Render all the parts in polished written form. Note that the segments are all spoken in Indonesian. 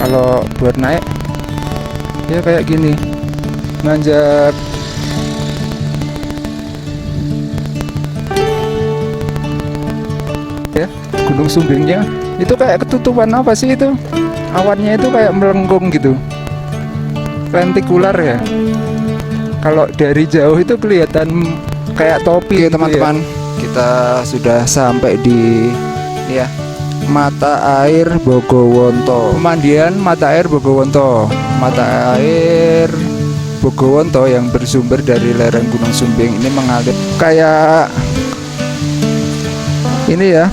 Kalau buat naik ya kayak gini, nanjak. Ya, Gunung Sumbingnya itu kayak ketutupan apa sih itu? Awannya itu kayak melengkung gitu, lentikular ya. Kalau dari jauh itu kelihatan kayak topi. Oke teman-teman, kita sudah sampai di ya, mata air Bogowonto. Pemandian mata air Bogowonto. Mata air Bogowonto yang bersumber dari lereng Gunung Sumbing ini mengalir kayak ini ya,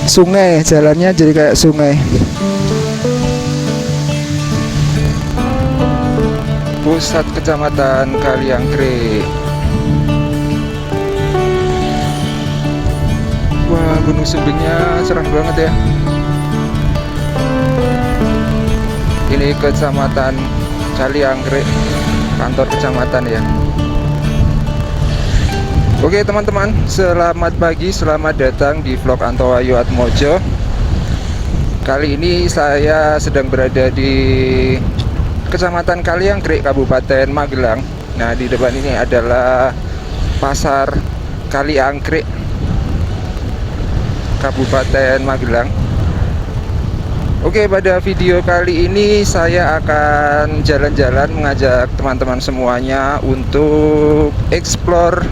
sungai. Jalannya jadi kayak sungai. Pusat Kecamatan Kaliangkrik. Wah, Gunung Sumbingnya cerah banget ya. Ini Kecamatan Kaliangkrik, kantor kecamatan ya. Oke teman-teman, selamat pagi, selamat datang di vlog Anto Wahyu Atmojo. Kali ini saya sedang berada di Kecamatan Kaliangkrik, Kabupaten Magelang. Nah, di depan ini adalah Pasar Kaliangkrik, Kabupaten Magelang. Oke, pada video kali ini saya akan jalan-jalan mengajak teman-teman semuanya untuk explore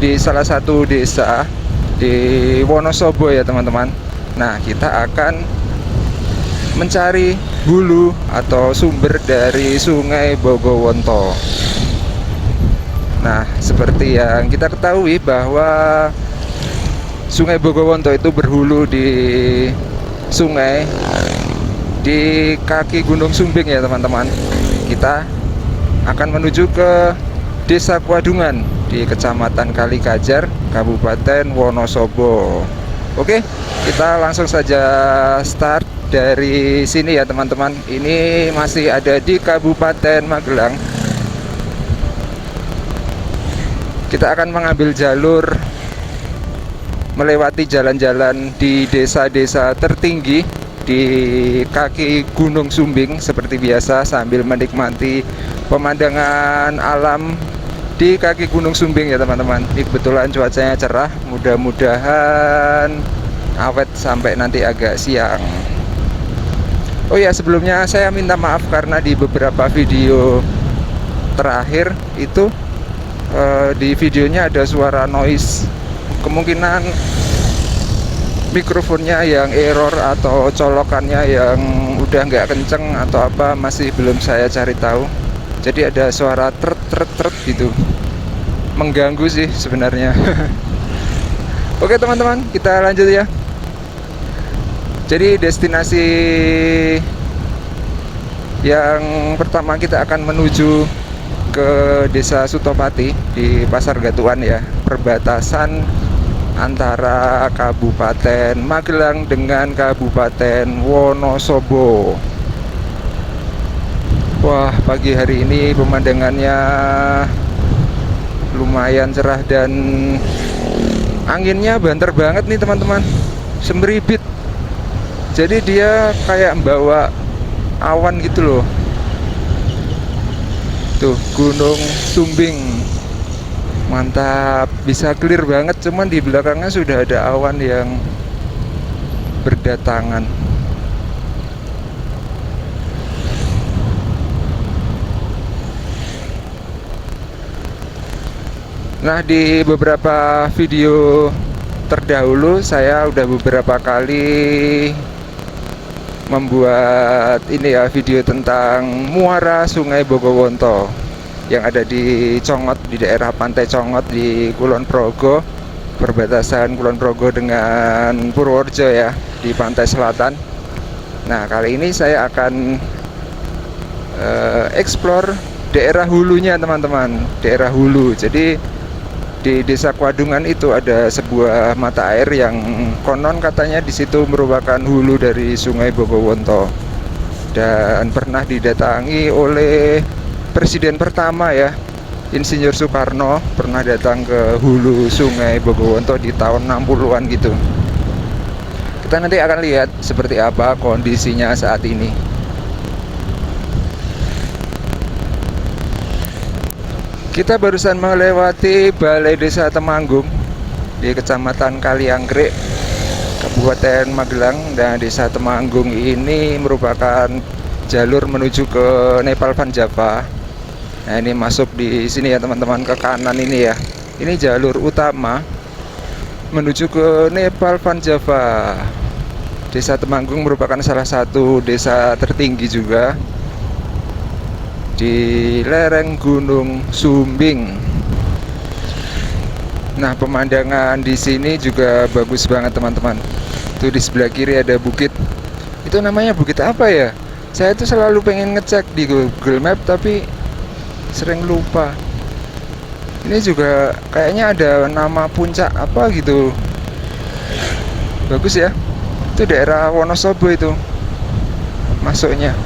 di salah satu desa di Wonosobo ya teman-teman. Nah, kita akan mencari hulu atau sumber dari Sungai Bogowonto. Nah, seperti yang kita ketahui bahwa Sungai Bogowonto itu berhulu di sungai di kaki Gunung Sumbing ya teman-teman. Kita akan menuju ke Desa Kuadungan di Kecamatan Kalikajar, Kabupaten Wonosobo. Oke, kita langsung saja start dari sini ya teman-teman. Ini masih ada di Kabupaten Magelang. Kita akan mengambil jalur melewati jalan-jalan di desa-desa tertinggi di kaki Gunung Sumbing seperti biasa, sambil menikmati pemandangan alam di kaki Gunung Sumbing ya teman-teman. Ini kebetulan cuacanya cerah, mudah-mudahan awet sampai nanti agak siang. Oh ya, sebelumnya saya minta maaf karena di beberapa video terakhir itu di videonya ada suara noise. Kemungkinan mikrofonnya yang error atau colokannya yang udah nggak kenceng atau apa, masih belum saya cari tahu. Jadi ada suara tret gitu, mengganggu sih sebenarnya. Oke teman-teman, kita lanjut ya. Jadi destinasi yang pertama kita akan menuju ke Desa Sutopati di Pasar Gatuan ya, perbatasan antara Kabupaten Magelang dengan Kabupaten Wonosobo. Wah, pagi hari ini pemandangannya lumayan cerah dan anginnya banter banget nih teman-teman, semribit. Jadi dia kayak membawa awan gitu loh. Tuh, Gunung Sumbing. Mantap, bisa clear banget, cuman di belakangnya sudah ada awan yang berdatangan. Nah, di beberapa video terdahulu saya udah beberapa kali membuat ini ya, video tentang muara Sungai Bogowonto yang ada di Congot, di daerah Pantai Congot di Kulon Progo, perbatasan Kulon Progo dengan Purworejo ya, di pantai selatan. Nah, kali ini saya akan explore daerah hulunya teman-teman, daerah hulu. Jadi di Desa Kuadungan itu ada sebuah mata air yang konon katanya di situ merupakan hulu dari Sungai Bogowonto dan pernah didatangi oleh Presiden pertama ya, Insinyur Soekarno, pernah datang ke hulu Sungai Bogowonto di tahun 60-an gitu. Kita nanti akan lihat seperti apa kondisinya saat ini. Kita barusan melewati Balai Desa Temanggung di Kecamatan Kalianggrek, Kabupaten Magelang. Dan Desa Temanggung ini merupakan jalur menuju ke Nepal Van Java. Nah, ini masuk di sini ya teman-teman, ke kanan ini ya. Ini jalur utama menuju ke Nepal Van Java. Desa Temanggung merupakan salah satu desa tertinggi juga di lereng Gunung Sumbing. Nah, pemandangan di sini juga bagus banget teman-teman. Tuh di sebelah kiri ada bukit. Itu namanya bukit apa ya? Saya tuh selalu pengen ngecek di Google Map tapi sering lupa. Ini juga kayaknya ada nama puncak apa gitu. Bagus ya. Itu daerah Wonosobo itu masuknya.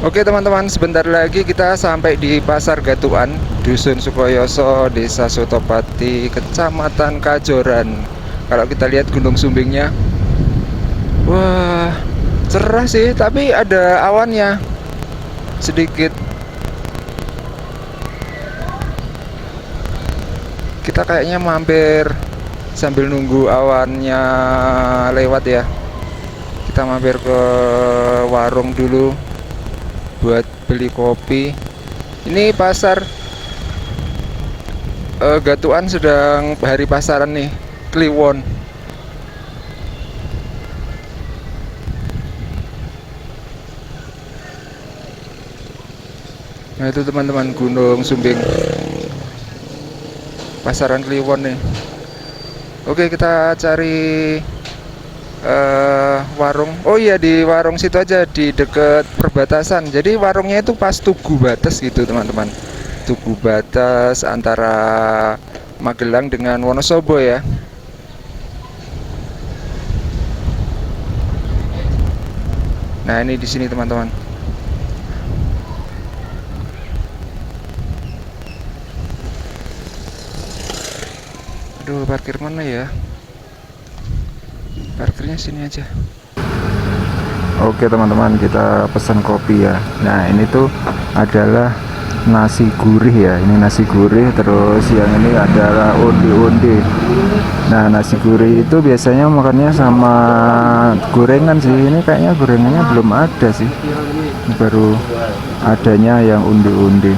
Oke teman-teman, sebentar lagi kita sampai di Pasar Gatuan, Dusun Sukoyoso, Desa Sotopati, Kecamatan Kajoran. Kalau kita lihat Gunung Sumbingnya, wah cerah sih, tapi ada awannya sedikit. Kita kayaknya mampir sambil nunggu awannya lewat ya. Kita mampir ke warung dulu buat beli kopi. Ini pasar Gatuan sedang hari pasaran nih, Kliwon. Nah itu teman-teman, Gunung Sumbing, pasaran Kliwon nih. Oke, kita cari warung. Oh iya, di warung situ aja, di deket perbatasan. Jadi warungnya itu pas tugu batas gitu teman-teman, tugu batas antara Magelang dengan Wonosobo ya. Nah ini di sini teman-teman. Aduh, parkir mana ya? Parkirnya sini aja. Oke teman-teman, kita pesan kopi ya. Nah ini tuh adalah nasi gurih ya. Ini nasi gurih, terus yang ini adalah onde-onde. Nah nasi gurih itu biasanya makannya sama gorengan sih. Ini kayaknya gorengannya belum ada sih. Ini baru adanya yang onde-onde.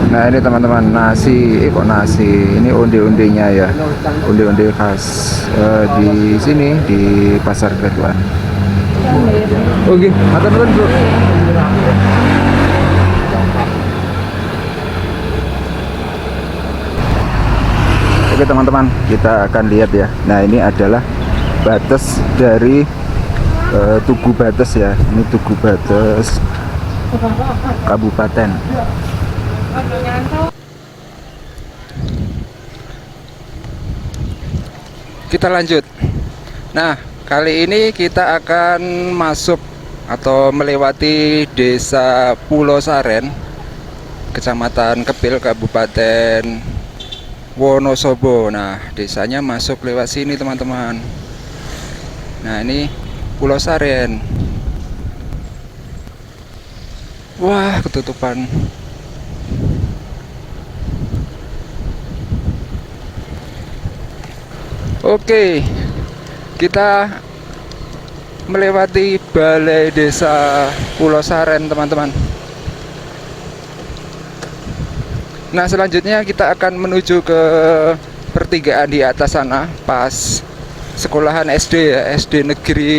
Nah ini teman-teman, nasi, kok nasi, ini onde-ondenya ya, onde-onde khas di sini di Pasar Gatuan. Oke, matur nuwun bro. Oke teman-teman, kita akan lihat ya. Nah ini adalah batas dari Tugu Batas ya. Ini Tugu Batas Kabupaten. Kita lanjut. Nah, kali ini kita akan masuk atau melewati Desa Pulau Saren, Kecamatan Kepil, Kabupaten Wonosobo. Nah, desanya masuk lewat sini teman-teman. Nah, ini Pulau Saren. Wah, ketutupan. Oke, kita melewati Balai Desa Pulau Saren teman-teman. Nah selanjutnya kita akan menuju ke pertigaan di atas sana, pas sekolahan SD ya, SD Negeri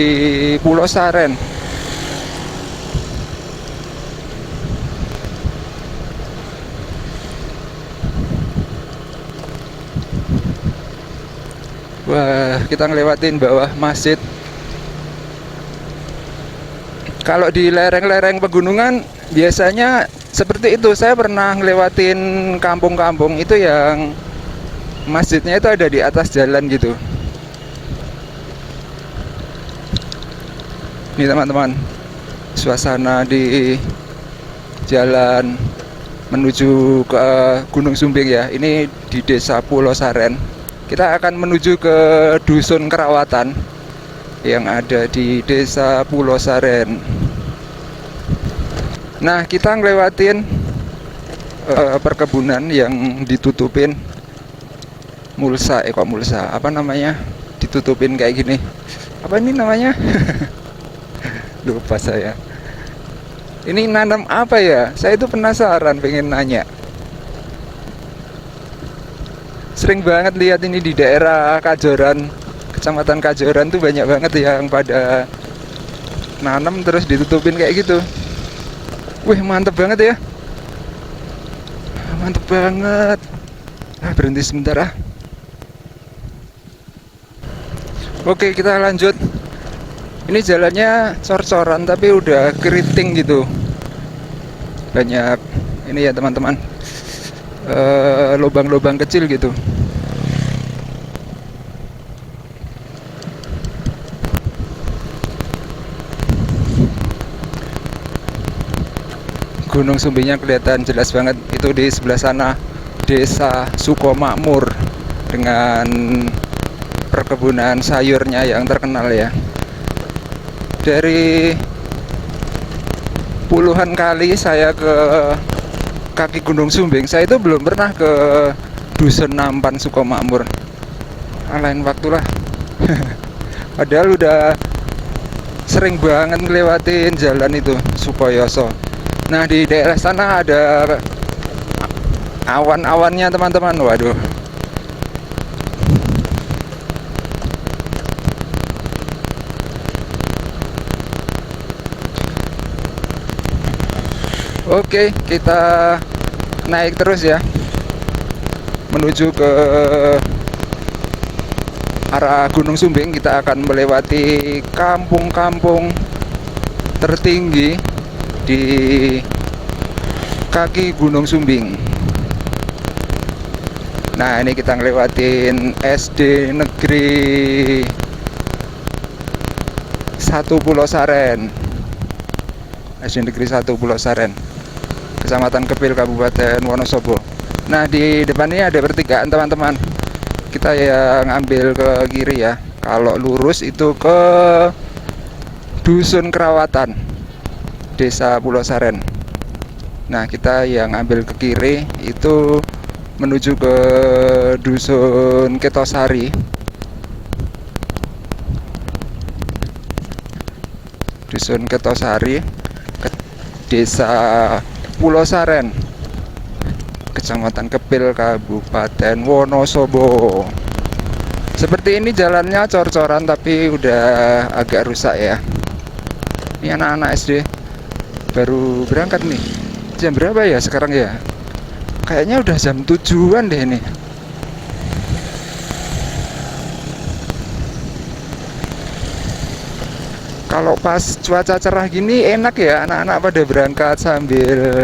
Pulau Saren. Wah, kita ngelewatin bawah masjid. Kalau di lereng-lereng pegunungan biasanya seperti itu. Saya pernah ngelewatin kampung-kampung itu yang masjidnya itu ada di atas jalan gitu. Ini teman-teman, suasana di jalan menuju ke Gunung Sumbing ya. Ini di Desa Pulau Saren. Kita akan menuju ke Dusun Kerawatan yang ada di Desa Pulau Saren. Nah, kita ngelewatin perkebunan yang ditutupin mulsa, kok mulsa, apa namanya, ditutupin kayak gini, apa ini namanya? Lupa saya. Ini nanam apa ya? Saya itu penasaran, pengen nanya. Sering banget lihat ini di daerah Kajoran, Kecamatan Kajoran tuh banyak banget yang pada nanam terus ditutupin kayak gitu. Wih, mantep banget ya. Mantep banget. Berhenti sebentar ah. Oke, kita lanjut. Ini jalannya cor-coran tapi udah keriting gitu. Banyak ini ya teman-teman, lubang-lubang kecil gitu. Gunung Sumbingnya kelihatan jelas banget. Itu di sebelah sana Desa Sukomakmur dengan perkebunan sayurnya yang terkenal ya. Dari puluhan kali saya ke kaki Gunung Sumbing, saya itu belum pernah ke Dusun Nampan Sukomakmur. Lain waktu lah. Padahal udah sering banget ngelewatin jalan itu Sukoyoso. Nah, di daerah sana ada awan-awannya teman-teman. Waduh. Oke, kita naik terus ya, menuju ke arah Gunung Sumbing. Kita akan melewati kampung-kampung tertinggi di kaki Gunung Sumbing. Nah, ini kita ngelewatin SD Negeri 1 Pulau Saren. SD Negeri 1 Pulau Saren, Kecamatan Kepil, Kabupaten Wonosobo. Nah, di depannya ada pertigaan teman-teman. Kita yang ambil ke kiri ya. Kalau lurus itu ke Dusun Kerawatan, Desa Pulau Saren. Nah, kita yang ambil ke kiri itu menuju ke Dusun Ketosari. Dusun Ketosari, Desa Pulau Saren, Kecamatan Kepil, Kabupaten Wonosobo. Seperti ini jalannya cor-coran tapi udah agak rusak ya. Ini anak-anak SD baru berangkat nih. Jam berapa ya sekarang ya? Kayaknya udah jam 7-an deh ini. Kalau pas cuaca cerah gini enak ya, anak-anak pada berangkat sambil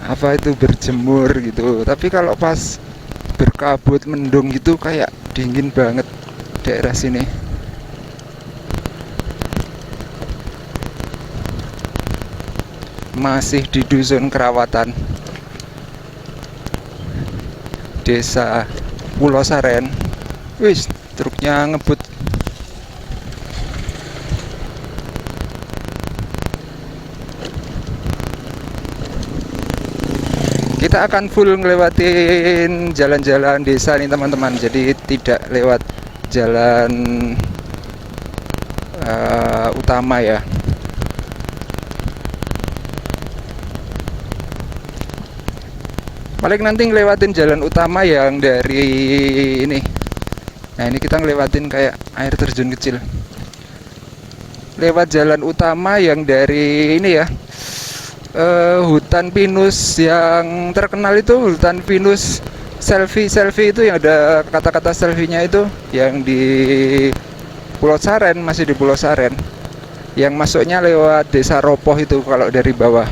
apa itu berjemur gitu. Tapi kalau pas berkabut mendung gitu kayak dingin banget daerah sini. Masih di Dusun Kerawatan, Desa Pulau Saren. Wis, truknya ngebut. Kita akan full ngelewatin jalan-jalan desa nih teman-teman. Jadi tidak lewat jalan utama ya. Paling nanti ngelewatin jalan utama yang dari ini. Nah, ini kita ngelewatin kayak air terjun kecil. Lewat jalan utama yang dari ini ya, hutan pinus yang terkenal itu, hutan pinus selfie itu yang ada kata-kata selfie-nya itu, yang di Pulau Saren, masih di Pulau Saren. Yang masuknya lewat Desa Ropoh itu kalau dari bawah.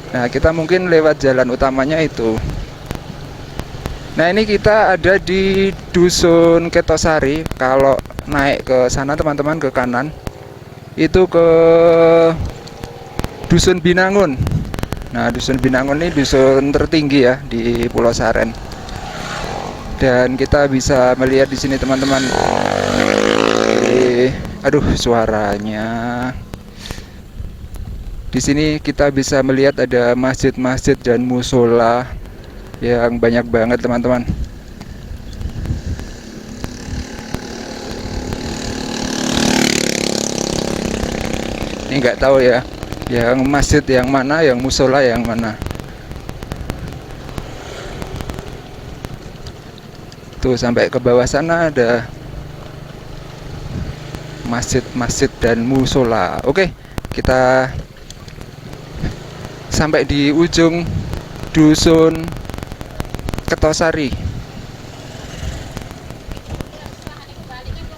Nah, kita mungkin lewat jalan utamanya itu. Nah, ini kita ada di Dusun Ketosari. Kalau naik ke sana teman-teman, ke kanan itu ke Dusun Binangun. Nah, Dusun Binangun ini dusun tertinggi ya di Pulau Saren. Dan kita bisa melihat di sini teman-teman. Aduh, suaranya. Di sini kita bisa melihat ada masjid-masjid dan musola yang banyak banget teman-teman. Ini nggak tahu ya, yang masjid yang mana, yang musola yang mana. Tuh sampai ke bawah sana ada masjid-masjid dan musola. Oke, kita sampai di ujung dusun Ketosari.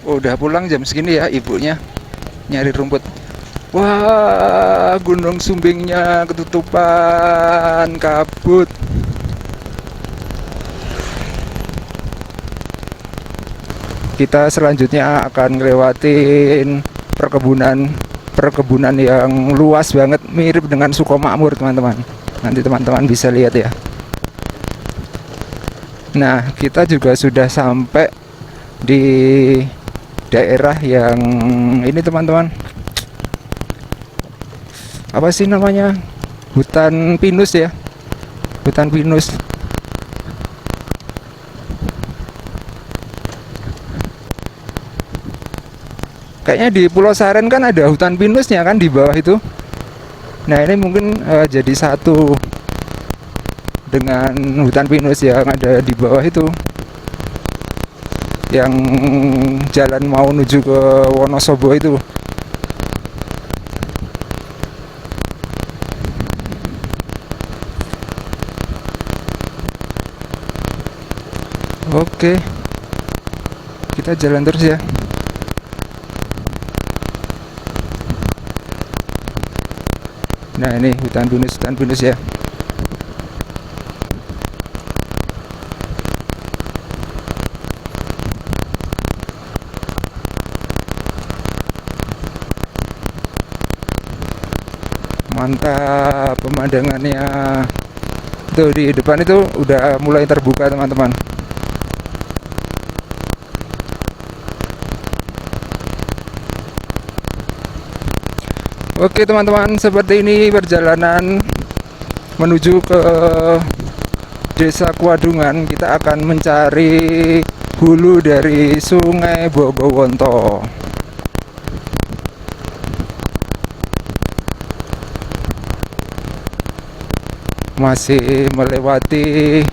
Oh, udah pulang jam segini ya ibunya nyari rumput. Wah, Gunung Sumbingnya ketutupan kabut. Kita selanjutnya akan ngelewatin perkebunan yang luas banget, mirip dengan Sukomakmur teman-teman. Nanti teman-teman bisa lihat ya. Nah, kita juga sudah sampai di daerah yang ini teman-teman. Apa sih namanya? Hutan pinus ya. Hutan pinus. Kayaknya di Pulau Saren kan ada hutan pinusnya kan di bawah itu. Nah, ini mungkin jadi satu dengan hutan pinus yang ada di bawah itu, yang jalan mau menuju ke Wonosobo itu. Oke, kita jalan terus ya. Nah, ini hutan pinus ya. Mantap pemandangannya. Tuh di depan itu udah mulai terbuka teman-teman. Oke teman-teman, seperti ini perjalanan menuju ke Desa Kuadungan. Kita akan mencari hulu dari Sungai Bogowonto. Masih melewati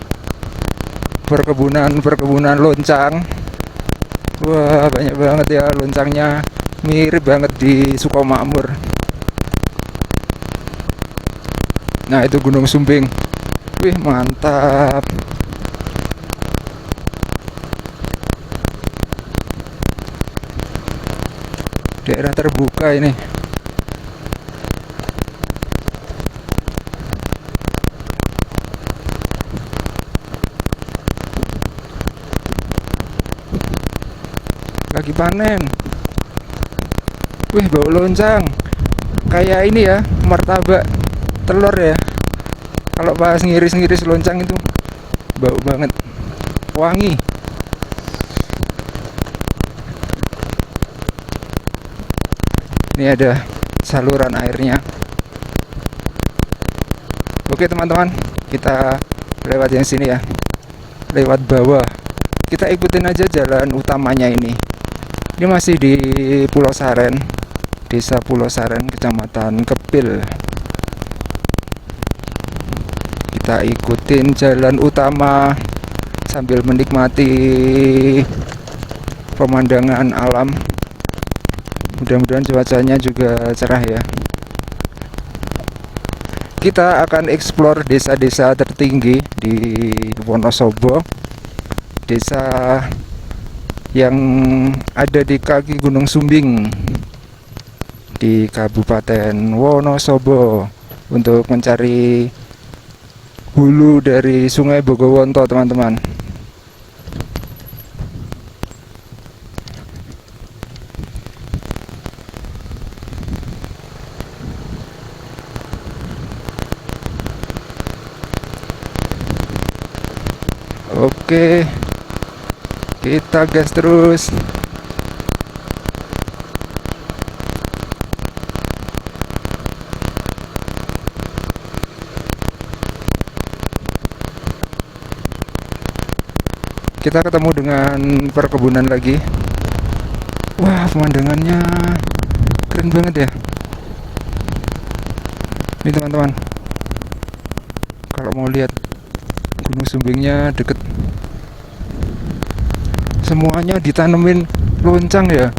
perkebunan loncang. Wah, banyak banget ya loncangnya, mirip banget di Sukomakmur. Nah, itu Gunung Sumbing. Wih, mantap. Daerah terbuka ini. Lagi panen. Wih, bau loncang. Kayak ini ya, martabak telur ya. Kalau pas ngiris-ngiris loncang itu bau banget, wangi. Ini ada saluran airnya. Oke teman-teman, kita lewat yang sini ya, lewat bawah. Kita ikutin aja jalan utamanya ini. Ini masih di Pulau Saren, Desa Pulau Saren, Kecamatan Kepil. Kita ikutin jalan utama sambil menikmati pemandangan alam. Mudah-mudahan cuacanya juga cerah ya. Kita akan eksplor desa-desa tertinggi di Wonosobo, desa yang ada di kaki Gunung Sumbing di Kabupaten Wonosobo, untuk mencari hulu dari Sungai Bogowonto teman-teman. Oke, kita gas terus. kita ketemu dengan perkebunan lagi. Wah, pemandangannya keren banget ya. Ini teman-teman, kalau mau lihat Gunung Sumbingnya deket, semuanya ditanemin loncang ya.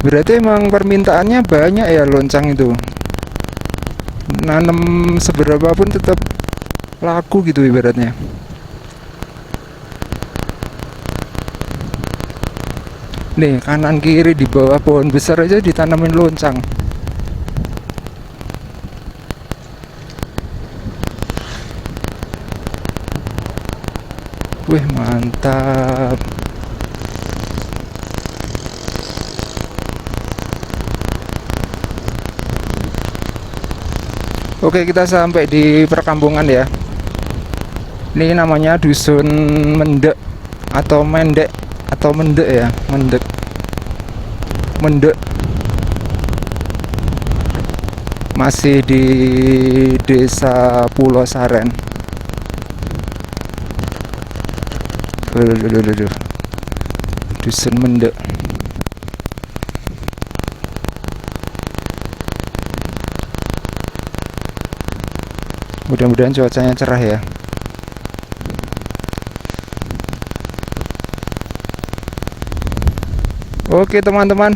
Berarti emang permintaannya banyak ya loncang itu. Nanam seberapa pun tetap laku gitu ibaratnya. Nih kanan kiri di bawah pohon besar aja ditanamin loncang. Wih, mantap. Oke, kita sampai di perkampungan ya. Ini namanya Dusun Mendek atau Mendek atau Mendek ya, Mendek. Mendek. Masih di Desa Pulau Saren. Dusun Mendek. Mudah-mudahan cuacanya cerah ya. Oke teman-teman,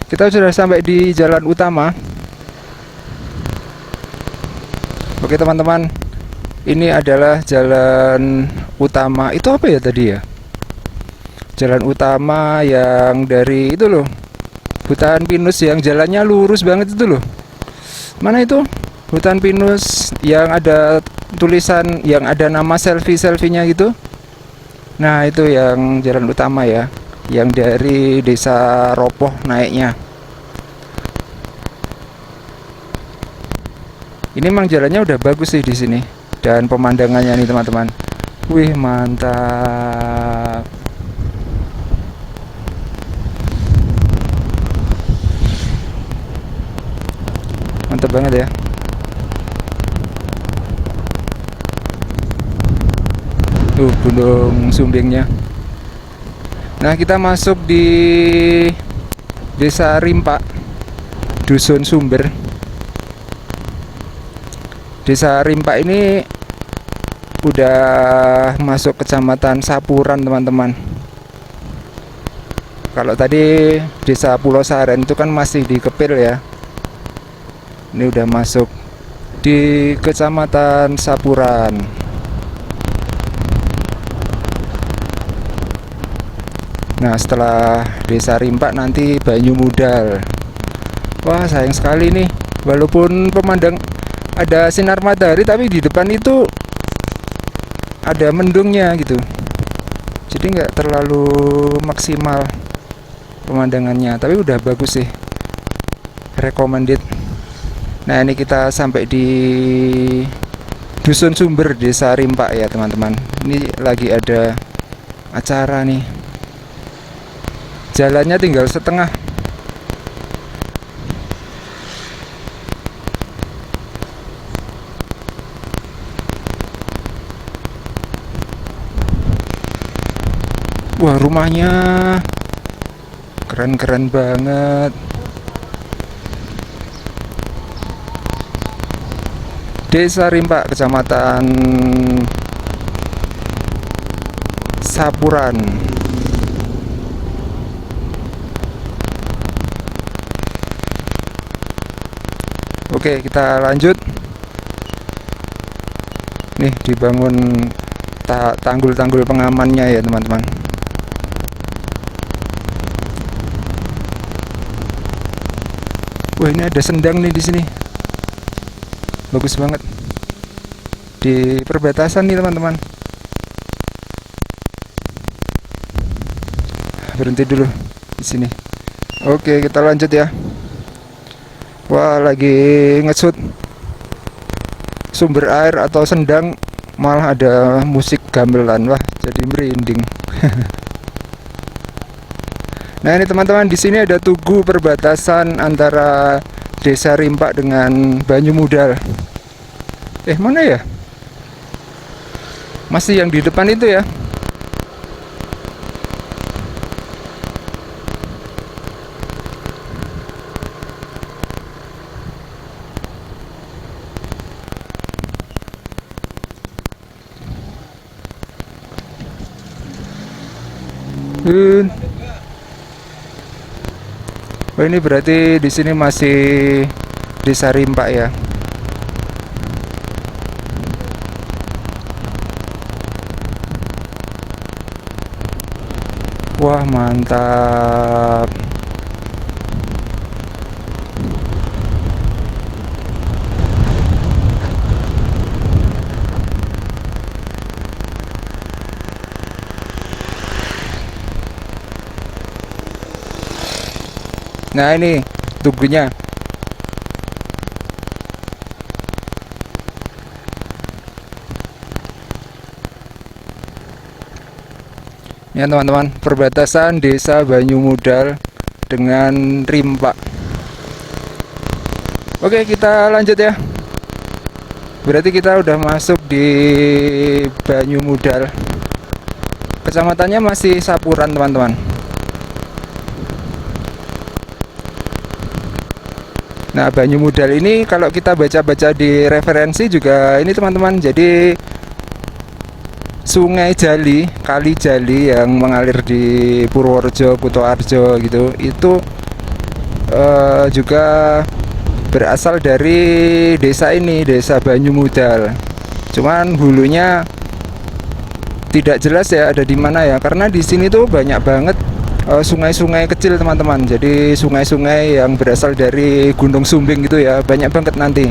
kita sudah sampai di jalan utama. Oke teman-teman, ini adalah jalan utama. Itu apa ya tadi ya? Jalan utama yang dari itu loh, hutan pinus yang jalannya lurus banget itu loh. Mana itu? Hutan pinus yang ada tulisan, yang ada nama selfie-selfie-nya gitu. Nah itu yang jalan utama ya, yang dari Desa Ropoh naiknya. Ini memang jalannya udah bagus sih di sini, dan pemandangannya nih teman-teman. Wih, mantap. Mantap banget ya. Tuh Gunung Sumbingnya. Nah, kita masuk di Desa Rimpak, Dusun Sumber. Desa Rimpak ini udah masuk kecamatan Sapuran teman-teman. Kalau tadi Desa Pulau Saren itu kan masih di Kepil ya. Ini udah masuk di kecamatan Sapuran. Nah, setelah Desa Rimpak nanti Banyu Mudal. Wah, sayang sekali nih, walaupun pemandang ada sinar matahari, tapi di depan itu ada mendungnya gitu. Jadi nggak terlalu maksimal pemandangannya, tapi udah bagus sih. Recommended. Nah, ini kita sampai di Dusun Sumber Desa Rimpak ya teman-teman. Ini lagi ada acara nih. Jalannya tinggal setengah. Wah, rumahnya keren-keren banget. Desa Rimpak, Kecamatan Sapuran. Oke, kita lanjut. Nih dibangun tanggul-tanggul pengamannya ya teman-teman. Wah, ini ada sendang nih di sini. Bagus banget. Di perbatasan nih teman-teman. Berhenti dulu di sini. Oke, kita lanjut ya. Wah, lagi ngesut sumber air atau sendang, malah ada musik gamelan. Wah, jadi merinding. Nah, ini teman-teman, di sini ada tugu perbatasan antara Desa Rimpak dengan Banyu Mudal. Mana ya? Masih yang di depan itu ya. Uh. Oh, ini berarti di sini masih Desa Rimpak ya. Wah, mantap. Nah, ini tugunya. Ya teman-teman, perbatasan Desa Banyumudal dengan Rimpak. Oke, kita lanjut ya. Berarti kita udah masuk di Banyumudal. Kecamatannya masih Sapuran teman-teman. Nah, Banyumudal ini kalau kita baca-baca di referensi juga ini teman-teman, jadi Sungai Jali, Kali Jali yang mengalir di Purworejo, Kutoarjo gitu, itu juga berasal dari desa ini, Desa Banyumudal. Cuman hulunya tidak jelas ya ada di mana ya, karena di sini tuh banyak banget sungai-sungai kecil teman-teman. Jadi sungai-sungai yang berasal dari Gunung Sumbing gitu ya, banyak banget nanti.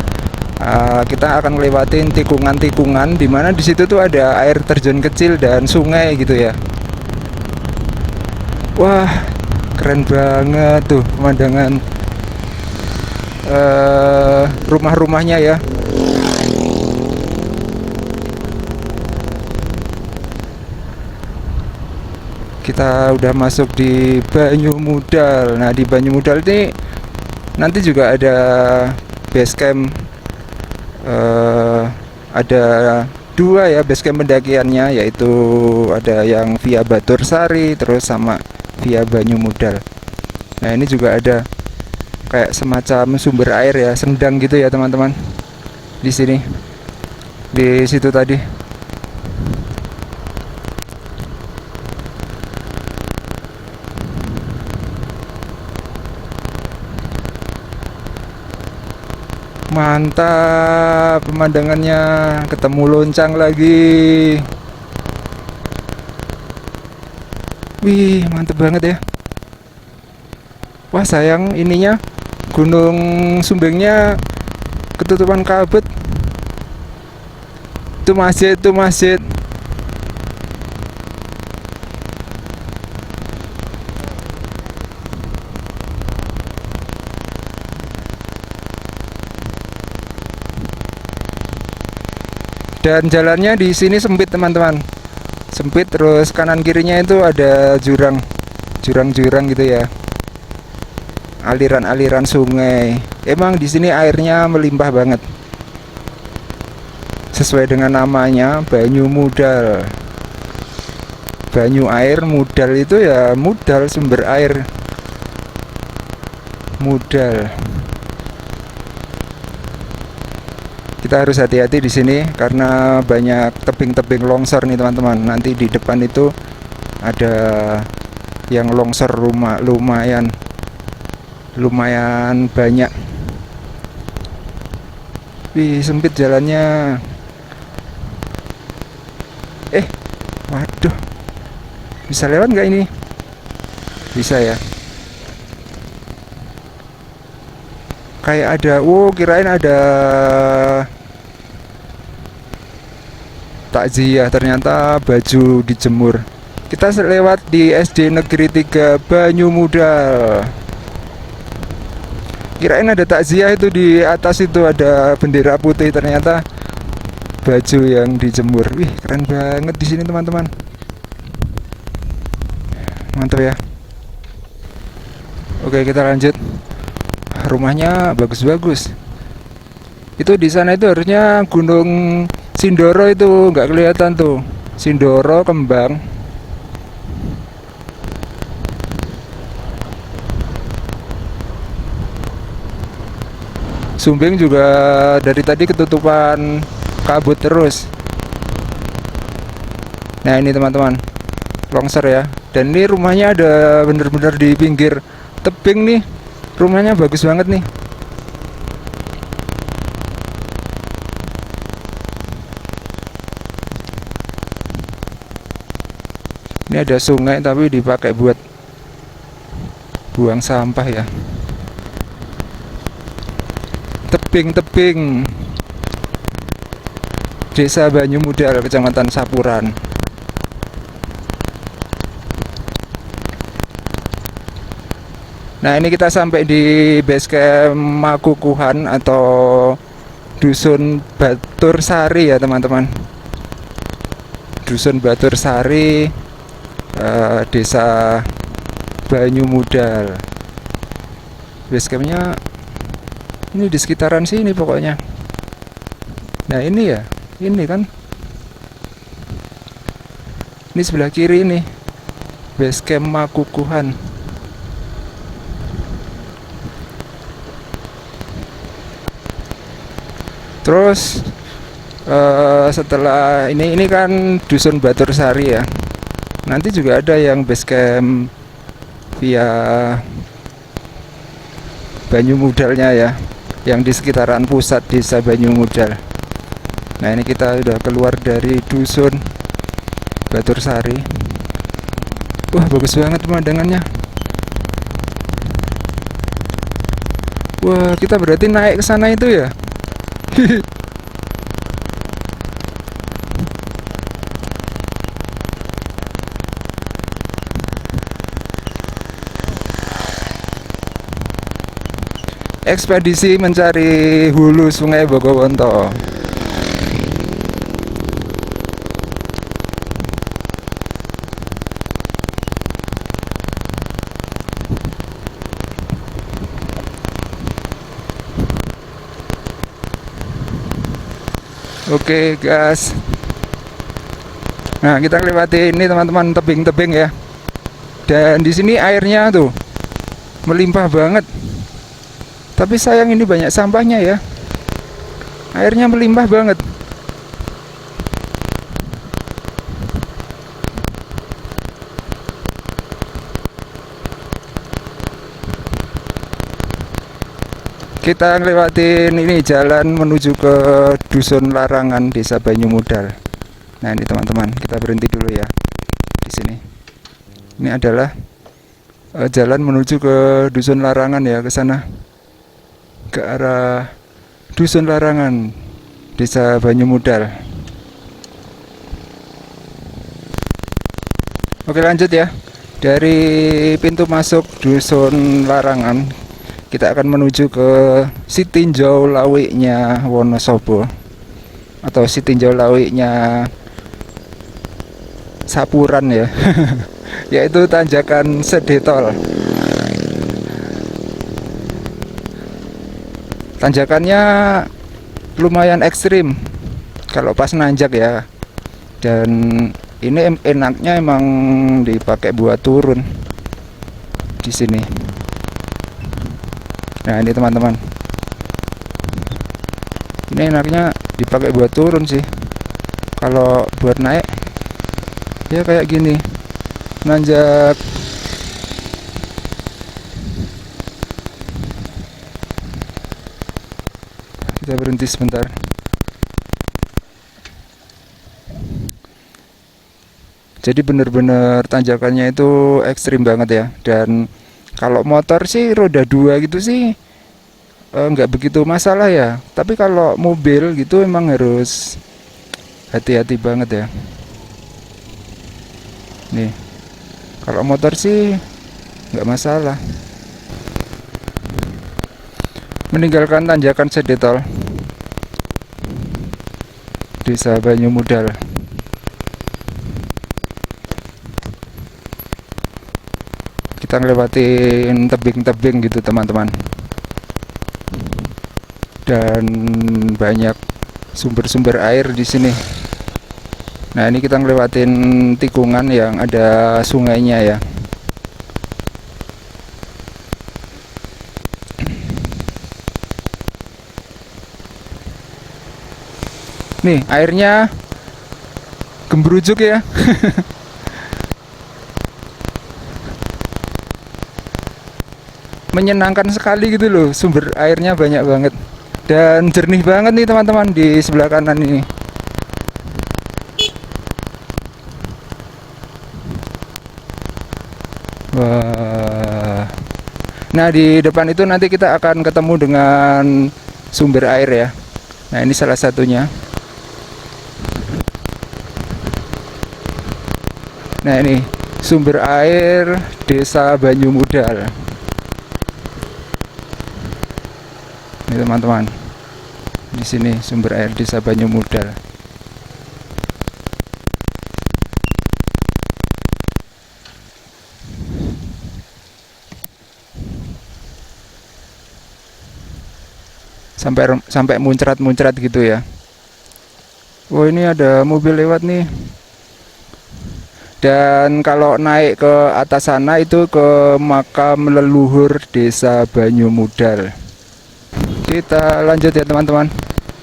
Kita akan lewatin tikungan-tikungan di mana di situ tuh ada air terjun kecil dan sungai gitu ya. Wah, keren banget tuh pemandangan rumah-rumahnya ya. Kita udah masuk di Banyumudal. Nah, di Banyumudal ini nanti juga ada base camp, ada dua ya base camp pendakiannya, yaitu ada yang via Batursari terus sama via Banyumudal. Nah, ini juga ada kayak semacam sumber air ya, sendang gitu ya teman-teman. Di sini, di situ tadi. Mantap pemandangannya, ketemu loncang lagi. Wih, mantep banget ya. Wah, sayang ininya Gunung Sumbingnya ketutupan kabut. Itu masjid, itu masjid. Dan jalannya di sini sempit teman-teman, sempit, terus kanan kirinya itu ada jurang, jurang-jurang gitu ya, aliran-aliran sungai. Emang di sini airnya melimpah banget, sesuai dengan namanya Banyumudal. Banyu air, mudal itu ya mudal, sumber air, mudal. Kita harus hati-hati di sini karena banyak tebing-tebing longsor nih teman-teman. Nanti di depan itu ada yang longsor lumayan banyak. Wih, sempit jalannya. Waduh, bisa lewat nggak ini? Bisa ya. Kayak ada, kirain ada takziah, ternyata baju dijemur. Kita lewat di SD Negeri 3 Banyumudal. Kirain ada takziah, itu di atas itu ada bendera putih, ternyata baju yang dijemur. Wih, keren banget di sini teman-teman. Mantap ya. Oke, kita lanjut. Rumahnya bagus-bagus. Itu di sana itu harusnya Gunung Sindoro, itu nggak kelihatan tuh. Sindoro kembang. Sumbing juga dari tadi ketutupan kabut terus. Nah, ini teman-teman, longsor ya. Dan ini rumahnya ada bener-bener di pinggir tebing nih. Rumahnya bagus banget nih. Ini ada sungai tapi dipakai buat buang sampah ya. Tebing-tebing Desa Banyumudal, Kecamatan Sapuran. Nah, ini kita sampai di base camp Makukuhan atau Dusun Batur Sari ya teman-teman. Dusun Batur Sari, Desa Banyumudal. Base campnya ini di sekitaran sini pokoknya. Nah ini ya, ini kan, ini sebelah kiri nih, base camp Makukuhan. Terus setelah ini kan Dusun Batur Sari ya. Nanti juga ada yang base camp via Banyumudalnya ya, yang di sekitaran pusat Desa Banyumudal. Nah ini kita udah keluar dari Dusun Batur Sari. Wah bagus banget pemandangannya. Wah kita berarti naik ke sana itu ya. Ekspedisi mencari hulu Sungai Bogowonto. Oke guys. Nah, kita lewati ini teman-teman, tebing-tebing ya. Dan di sini airnya tuh melimpah banget. Tapi sayang ini banyak sampahnya ya. Airnya melimpah banget. Kita ngelewatin ini jalan menuju ke Dusun Larangan, Desa Banyumudal. Nah ini teman-teman, kita berhenti dulu ya di sini. Ini adalah jalan menuju ke Dusun Larangan ya, ke sana, ke arah Dusun Larangan, Desa Banyumudal. Oke lanjut ya. Dari pintu masuk Dusun Larangan kita akan menuju ke Sitinjau Lawiknya Wonosobo atau Sitinjau Lawiknya Sapuran ya. Yaitu tanjakan Sedetol. Tanjakannya lumayan ekstrim kalau pas nanjak ya. Dan ini enaknya emang dipakai buat turun di sini. Nah ini teman-teman, ini enaknya dipakai buat turun sih. Kalau buat naik ya kayak gini, nanjak. Kita berhenti sebentar. Jadi bener-bener tanjakannya itu ekstrim banget ya. Dan kalau motor sih roda 2 gitu sih nggak begitu masalah ya. Tapi kalau mobil gitu emang harus hati-hati banget ya. Nih, kalau motor sih nggak masalah. Meninggalkan tanjakan Sedetol, Desa Banyumudal. Kita ngelewatin tebing-tebing gitu teman-teman. Dan banyak sumber-sumber air di sini. Nah, ini kita ngelewatin tikungan yang ada sungainya ya. Nih, airnya gemberujuk ya. menyenangkan sekali gitu loh, sumber airnya banyak banget dan jernih banget nih teman-teman di sebelah kanan ini. Wah. Nah, di depan itu nanti kita akan ketemu dengan sumber air ya. Nah, ini salah satunya. Nah, ini sumber air Desa Banyumudal. Ini teman-teman. Di sini sumber air Desa Banyumudal. Sampai muncrat-muncrat gitu ya. Oh, ini ada mobil lewat nih. Dan kalau naik ke atas sana itu ke makam leluhur Desa Banyumudal. Kita lanjut ya teman-teman,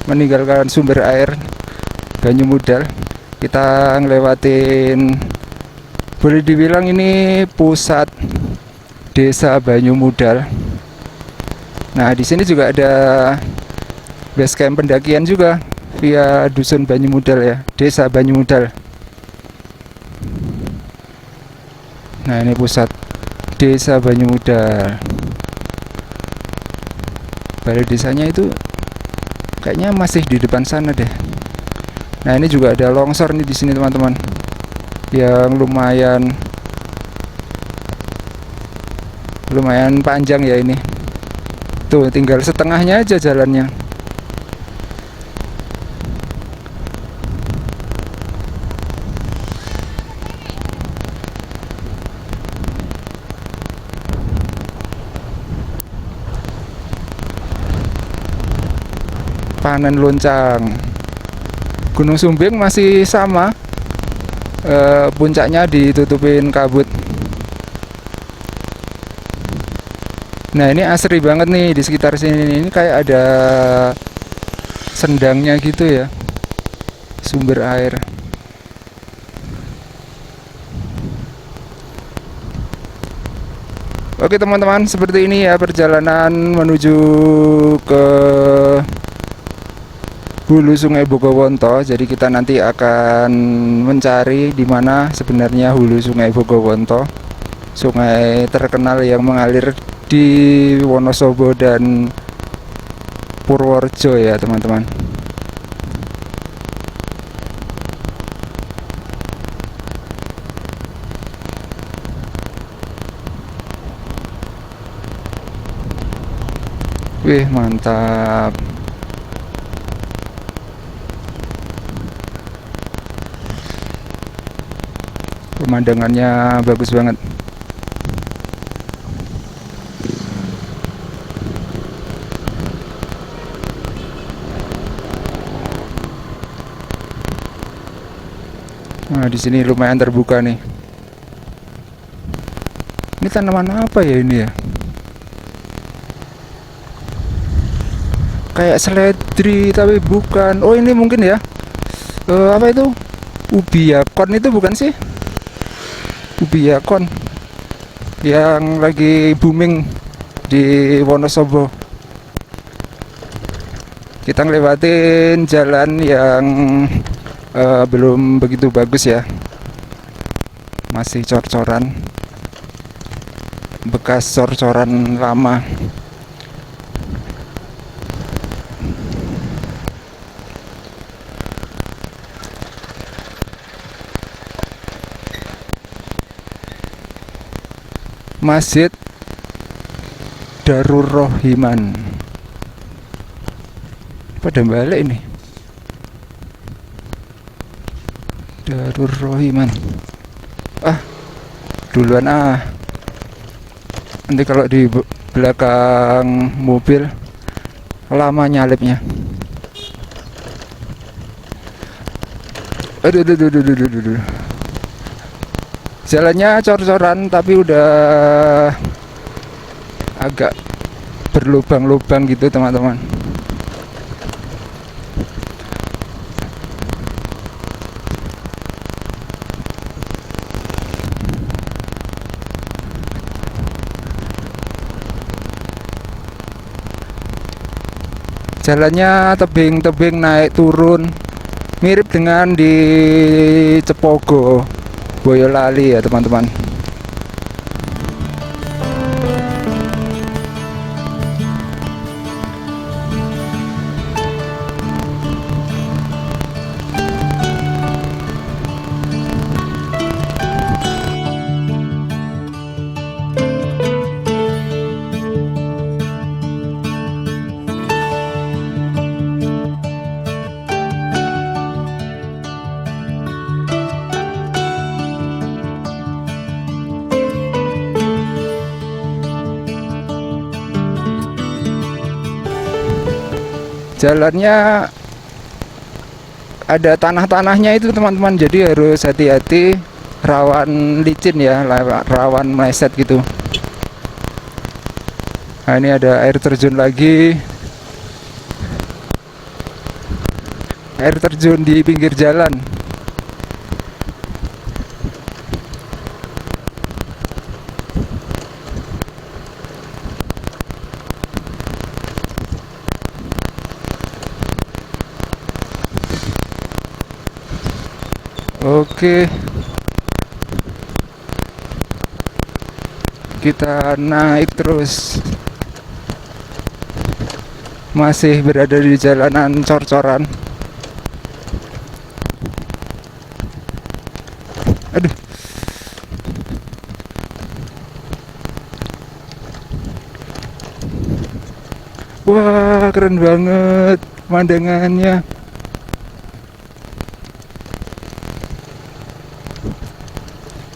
meninggalkan sumber air Banyumudal. Kita ngelewatin, boleh dibilang ini pusat Desa Banyumudal. Nah, di sini juga ada base camp pendakian juga via Dusun Banyumudal ya, Desa Banyumudal. Nah, ini pusat Desa Banyumudal. Balai desanya itu kayaknya masih di depan sana deh. Nah, ini juga ada longsor nih di sini teman-teman, yang lumayan panjang ya ini. Tuh, tinggal setengahnya aja jalannya. Panen loncang. Gunung Sumbing masih sama, puncaknya ditutupin kabut. Nah, ini asri banget nih di sekitar sini. Ini kayak ada sendangnya gitu ya, sumber air. Oke teman-teman, seperti ini ya perjalanan menuju ke hulu Sungai Bogowonto. Jadi kita nanti akan mencari di mana sebenarnya hulu Sungai Bogowonto, sungai terkenal yang mengalir di Wonosobo dan Purworejo ya teman-teman. Wih, mantap. Pemandangannya bagus banget. Nah, di sini lumayan terbuka nih. Ini tanaman apa ya ini ya? Kayak seledri tapi bukan. Oh, ini mungkin ya. Apa itu? Ubi yakon itu bukan sih? Ubi yakon yang lagi booming di Wonosobo. Kita ngelewatin jalan yang belum begitu bagus ya, masih cor-coran, bekas cor-coran lama. Masjid Darur Rohiman. Pada balik ini Darur Rohiman. Duluan nanti kalau di belakang mobil lama nyalipnya. Aduh. Jalannya cor-coran tapi udah agak berlubang-lubang gitu teman-teman. Jalannya tebing-tebing naik turun, mirip dengan di Cepogo, Boyolali ya teman-teman. Jalannya ada tanah-tanahnya itu teman-teman, jadi harus hati-hati, rawan licin ya, rawan meleset gitu. Nah ini ada air terjun lagi, air terjun di pinggir jalan. Oke, kita naik terus, masih berada di jalanan cor-coran. Aduh, wah keren banget pemandangannya.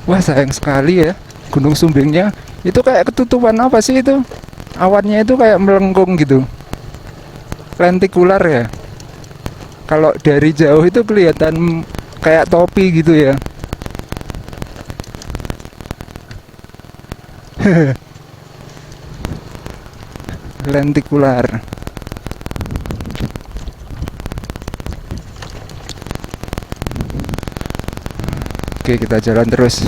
Wah sayang sekali ya, Gunung Sumbingnya itu kayak ketutupan apa sih itu? Awannya itu kayak melengkung gitu, lentikular ya. Kalau dari jauh itu kelihatan kayak topi gitu ya. Lentikular. Oke, kita jalan terus.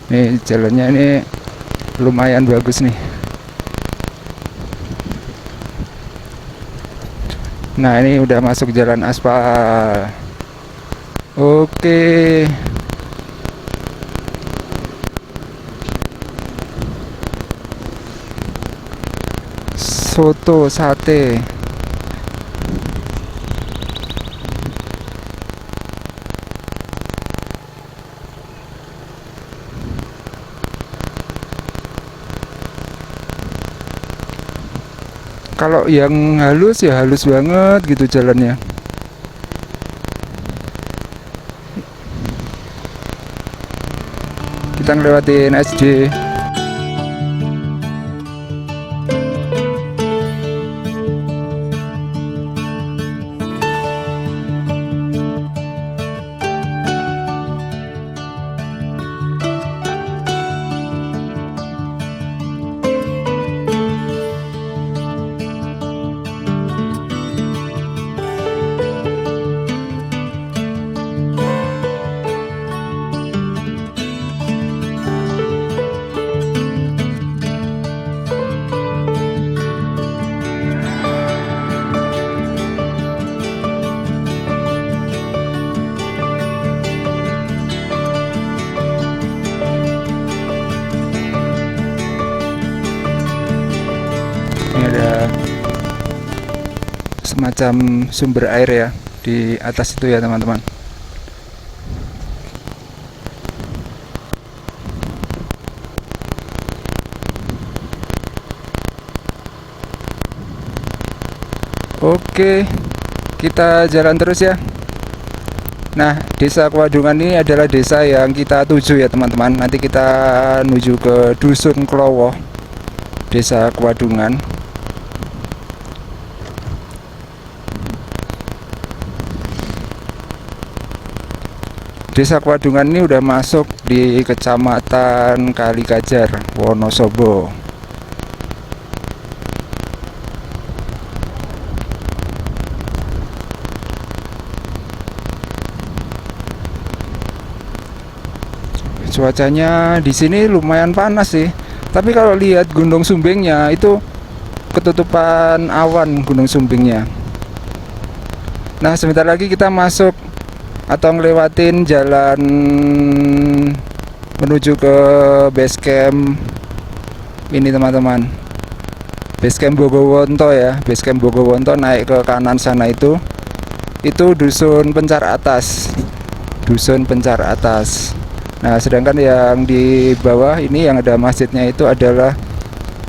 Nih jalannya ini lumayan bagus nih. Nah ini udah masuk jalan aspal. Oke. Soto sate. Kalau yang halus ya halus banget gitu jalannya. Kita ngelewatin SJ. Ini ada semacam sumber air ya di atas itu ya teman-teman. Oke, kita jalan terus ya. Nah, desa Kewadungan ini adalah desa yang kita tuju ya teman-teman. Nanti kita menuju ke Dusun Klowo, desa Kewadungan. Desa Kewadungan ini udah masuk di Kecamatan Kalikajar, Wonosobo. Cuacanya di sini lumayan panas sih. Tapi kalau lihat Gunung Sumbingnya itu ketutupan awan Gunung Sumbingnya. Nah, sebentar lagi kita masuk atau ngelewatin jalan menuju ke base camp ini teman-teman. Base camp Bogowonto ya, base camp Bogowonto, naik ke kanan sana itu dusun Pencar Atas. Dusun Pencar Atas. Nah, sedangkan yang di bawah ini yang ada masjidnya itu adalah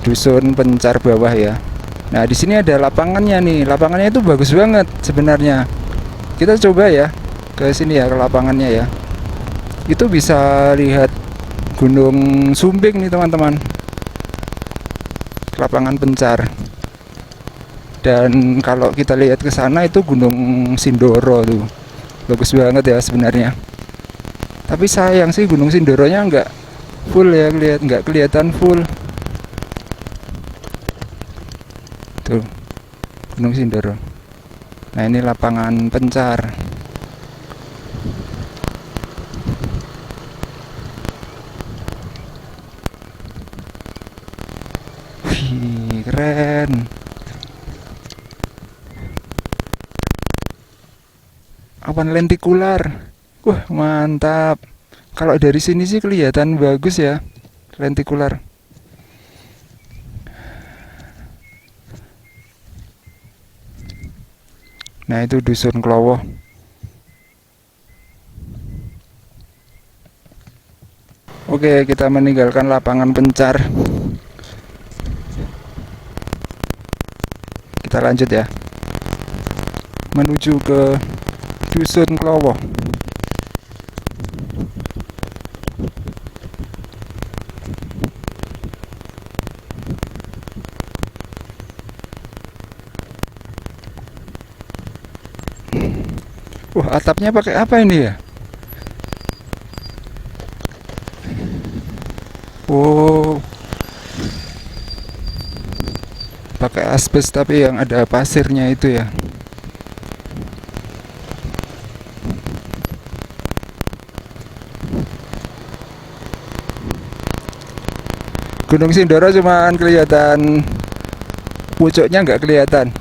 dusun Pencar Bawah ya. Nah, di sini ada lapangannya nih. Lapangannya itu bagus banget sebenarnya. Kita coba ya ke sini ya, ke lapangannya ya. Itu bisa lihat Gunung Sumbing nih teman-teman. Lapangan Pencar. Dan kalau kita lihat ke sana itu Gunung Sindoro tuh. Bagus banget ya sebenarnya. Tapi sayang sih Gunung Sindoronya nggak full ya, nggak kelihatan full. Tuh, Gunung Sindoro. Nah, ini lapangan Pencar. Wih, keren. Awan lentikular. Wah, mantap. Kalau dari sini sih kelihatan bagus ya, lentikular. Nah, itu dusun Klowo. Oke, kita meninggalkan lapangan Pencar. Kita lanjut ya, menuju ke dusun Klowo. Wah, atapnya pakai apa ini ya? Oh, pakai asbes tapi yang ada pasirnya itu ya. Gunung Sindoro cuman kelihatan pucuknya, nggak kelihatan.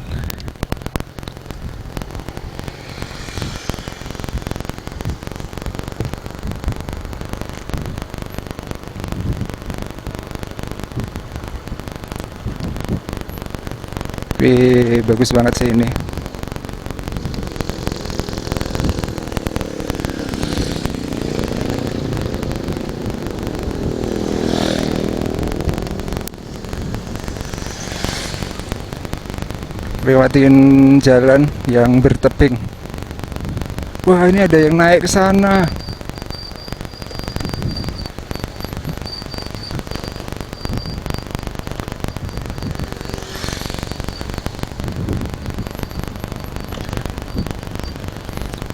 Wih, bagus banget sih ini. Lewatin jalan yang bertebing. Wah, ini ada yang naik ke sana.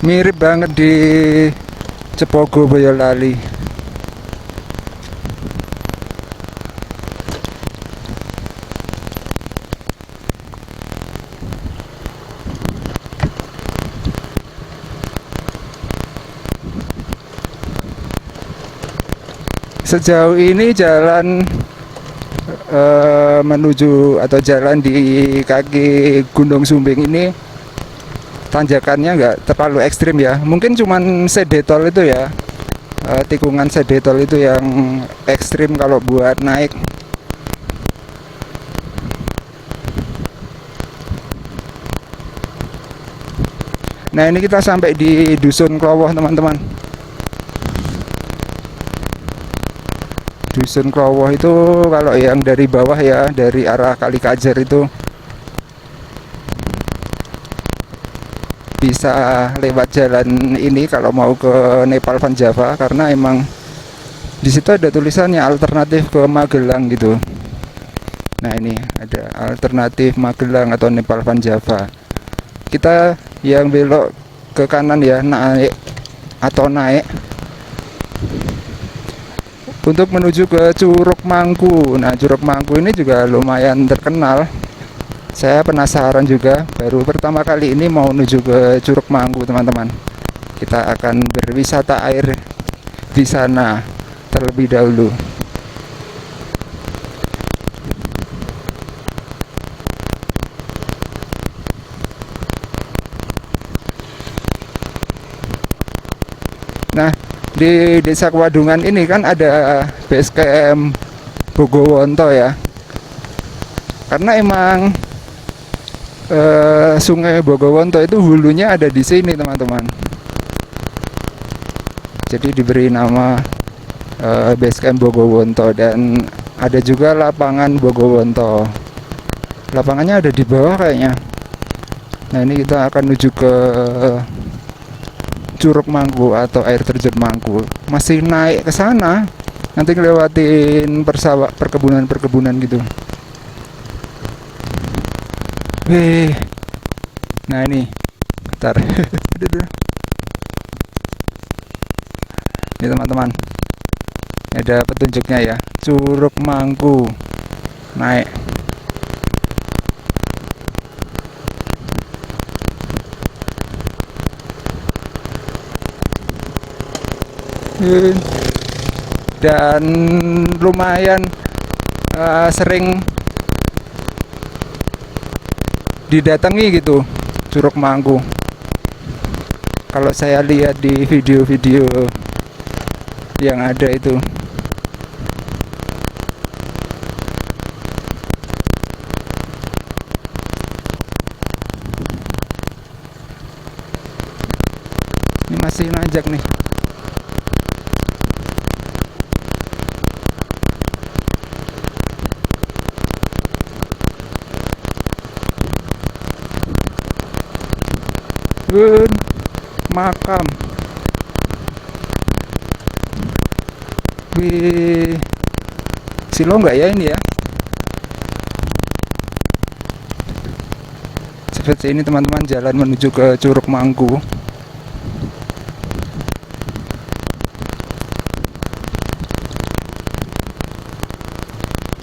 Mirip banget di Cepogo Boyolali. Sejauh ini jalan menuju atau jalan di kaki Gunung Sumbing ini tanjakannya nggak terlalu ekstrim ya, mungkin cuman sedetol itu ya, tikungan sedetol itu yang ekstrim kalau buat naik. Nah, ini kita sampai di dusun Klowo teman-teman. Dusun Klowo itu kalau yang dari bawah ya, dari arah Kali Kajar itu bisa lewat jalan ini kalau mau ke Nepal Van Java, karena emang di situ ada tulisannya alternatif ke Magelang gitu. Nah, ini ada alternatif Magelang atau Nepal Van Java. Kita yang belok ke kanan ya, naik atau naik untuk menuju ke Curug Mangku. Nah, Curug Mangku ini juga lumayan terkenal. Saya penasaran juga, baru pertama kali ini mau menuju ke Curug Mangku teman-teman. Kita akan berwisata air di sana terlebih dahulu. Nah, di Desa Kewadungan ini kan ada base camp Bogowonto ya. Karena emang Sungai Bogowonto itu hulunya ada di sini teman-teman. Jadi diberi nama base camp Bogowonto, dan ada juga lapangan Bogowonto. Lapangannya ada di bawah kayaknya. Nah, ini kita akan menuju ke Curug Mangku atau air terjun Mangku. Masih naik ke sana. Nanti ngelewatin perkebunan-perkebunan gitu. Wih. Nah, ini. Bentar. Ini teman-teman. Ada petunjuknya ya. Curug Mangku. Naik. Dan lumayan sering didatangi gitu Curug Mangku. Kalau saya lihat di video-video yang ada itu. Ini masih nanjak nih. Makam. Wih, silo nggak ya ini ya? Seperti ini teman-teman, jalan menuju ke Curug Mangku.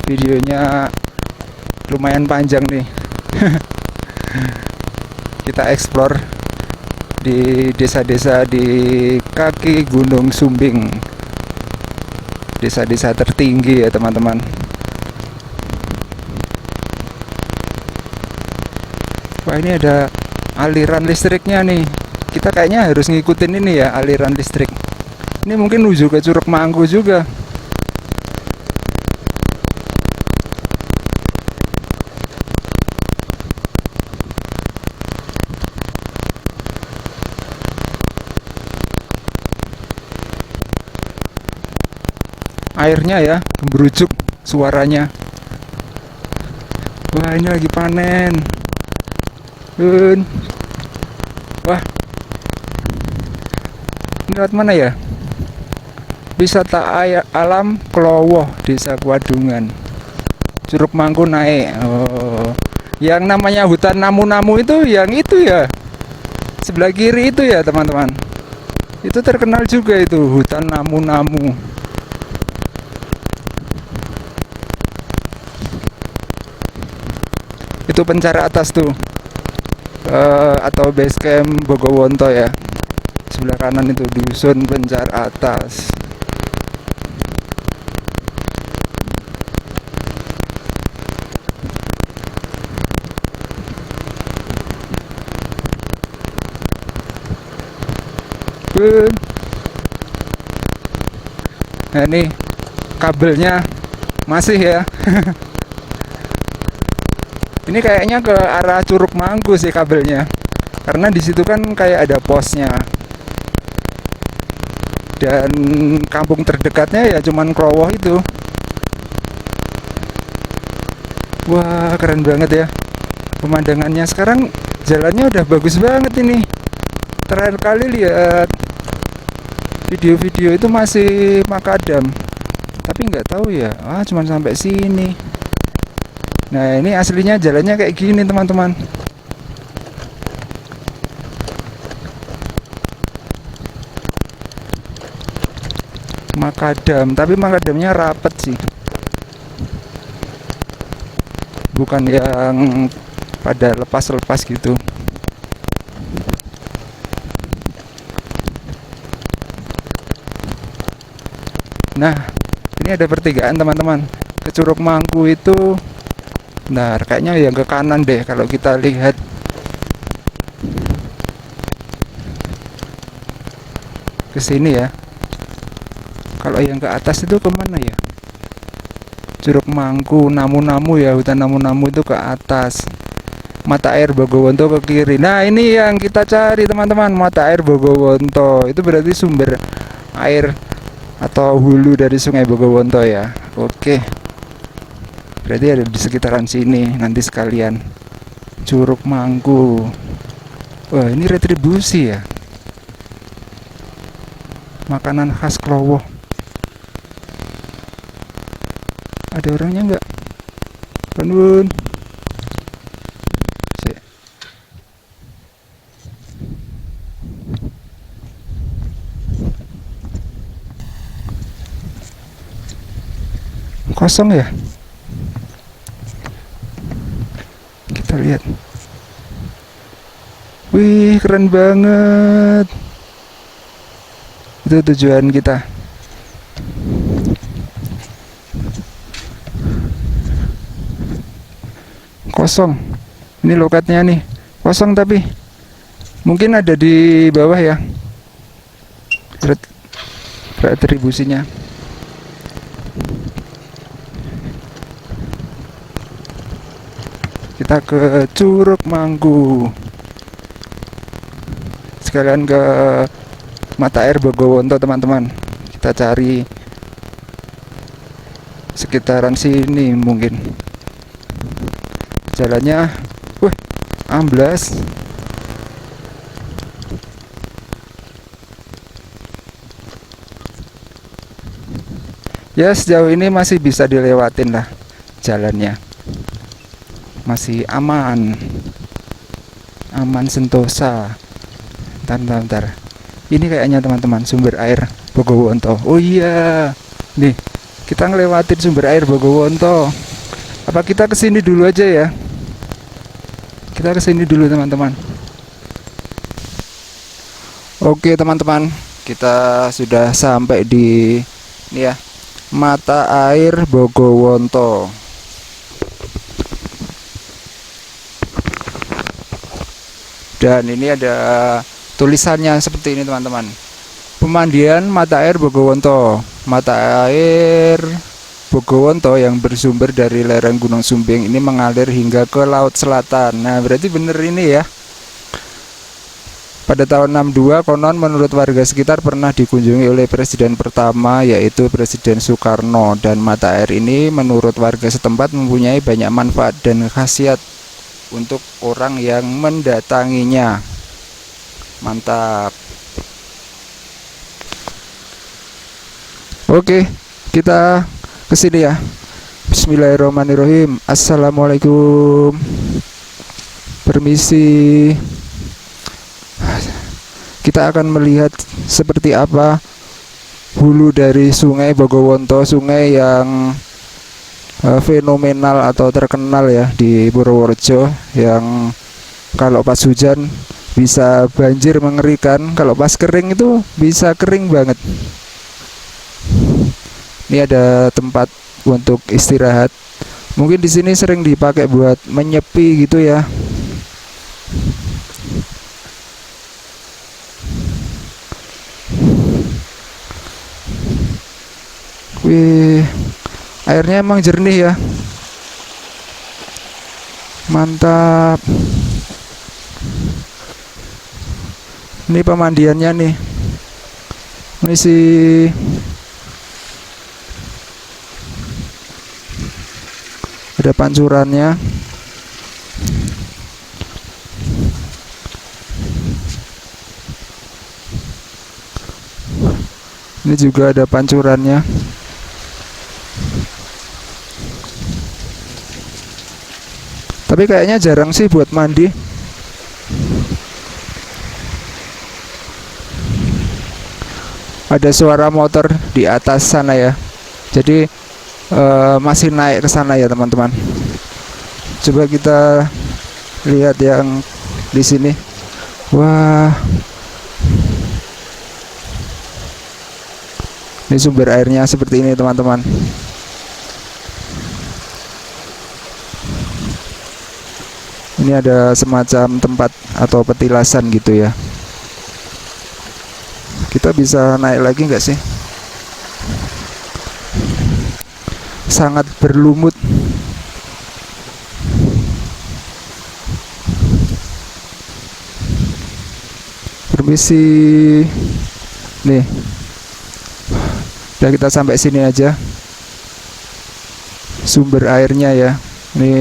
Videonya lumayan panjang nih. Kita explore di desa-desa di kaki Gunung Sumbing, desa-desa tertinggi ya teman-teman. Wah, ini ada aliran listriknya nih. Kita kayaknya harus ngikutin ini ya, aliran listrik. Ini mungkin menuju ke Curug Mangku juga. Airnya ya berujuk suaranya. Wah, ini lagi panen. Wah, ini lewat mana ya? Wisata alam Klowo, Desa Kewadungan. Curug Mangku naik. Oh, yang namanya hutan namu-namu itu yang itu ya, sebelah kiri itu ya teman-teman. Itu terkenal juga itu hutan namu-namu. Itu pencara atas tuh, atau base camp Bogowonto ya. Sebelah kanan itu dusun pencar atas. Nah, ini kabelnya masih ya. Ini kayaknya ke arah Curug Mangku sih kabelnya, karena di situ kan kayak ada posnya. Dan kampung terdekatnya ya cuman Klowo itu. Wah, keren banget ya pemandangannya. Sekarang jalannya udah bagus banget ini. Terakhir kali lihat video-video itu masih makadam, tapi nggak tahu ya. Cuman sampai sini. Nah, ini aslinya jalannya kayak gini teman-teman. Makadam, tapi makadamnya rapet sih, bukan yang pada lepas-lepas gitu. Nah, ini ada pertigaan teman-teman. Ke Curug Mangku itu, nah kayaknya yang ke kanan deh kalau kita lihat. ke sini ya. Kalau yang ke atas itu kemana ya? Curug Mangku, Namu-Namu ya, hutan Namu-Namu itu ke atas. Mata air Bogowonto ke kiri. Nah, ini yang kita cari teman-teman, mata air Bogowonto. Itu berarti sumber air atau hulu dari Sungai Bogowonto ya. Oke. Berarti ada di sekitaran sini nanti sekalian. Curug Mangku. Wah, ini retribusi ya. Makanan khas Klowo. Ada orangnya nggak? Bun. Kosong ya? Kita lihat. Wih, keren banget. Itu tujuan kita. Kosong. Ini lokatnya nih. Kosong tapi mungkin ada di bawah ya. Retribusinya. Kita ke Curug Mangku. Sekalian ke mata air Bogowonto teman-teman. Kita cari sekitaran sini mungkin. Jalannya, amblas. Ya sejauh ini masih bisa dilewatin lah jalannya. Masih aman sentosa. Bentar. Ini kayaknya teman-teman sumber air Bogowonto. Oh iya, nih kita ngelewatin sumber air Bogowonto. Apa kita kesini dulu aja ya? Kita kesini dulu teman-teman. Oke teman-teman, kita sudah sampai di ini ya, mata air Bogowonto. Dan ini ada tulisannya seperti ini teman-teman. Pemandian mata air Bogowonto. Mata air Bogowonto yang bersumber dari lereng Gunung Sumbing ini mengalir hingga ke Laut Selatan. Nah, berarti bener ini ya. Pada tahun 62 konon menurut warga sekitar pernah dikunjungi oleh presiden pertama yaitu Presiden Soekarno, dan mata air ini menurut warga setempat mempunyai banyak manfaat dan khasiat untuk orang yang mendatanginya. Mantap. Oke, kita kesini ya. Bismillahirrahmanirrahim. Assalamualaikum. Permisi. Kita akan melihat seperti apa hulu dari Sungai Bogowonto, sungai yang fenomenal atau terkenal ya di Purworejo, yang kalau pas hujan bisa banjir mengerikan, kalau pas kering itu bisa kering banget. Ini ada tempat untuk istirahat. Mungkin di sini sering dipakai buat menyepi gitu ya. Wih, airnya emang jernih ya. Mantap. Ini pemandiannya nih. Ini sih ada pancurannya. Ini juga ada pancurannya. Tapi kayaknya jarang sih buat mandi. Ada suara motor di atas sana ya. Jadi masih naik ke sana ya teman-teman. Coba kita lihat yang di sini. Wah. Ini sumber airnya seperti ini teman-teman. Ini ada semacam tempat atau petilasan gitu ya. Kita bisa naik lagi nggak sih? Sangat berlumut. Permisi. Nih. Udah, kita sampai sini aja. Sumber airnya ya. Ini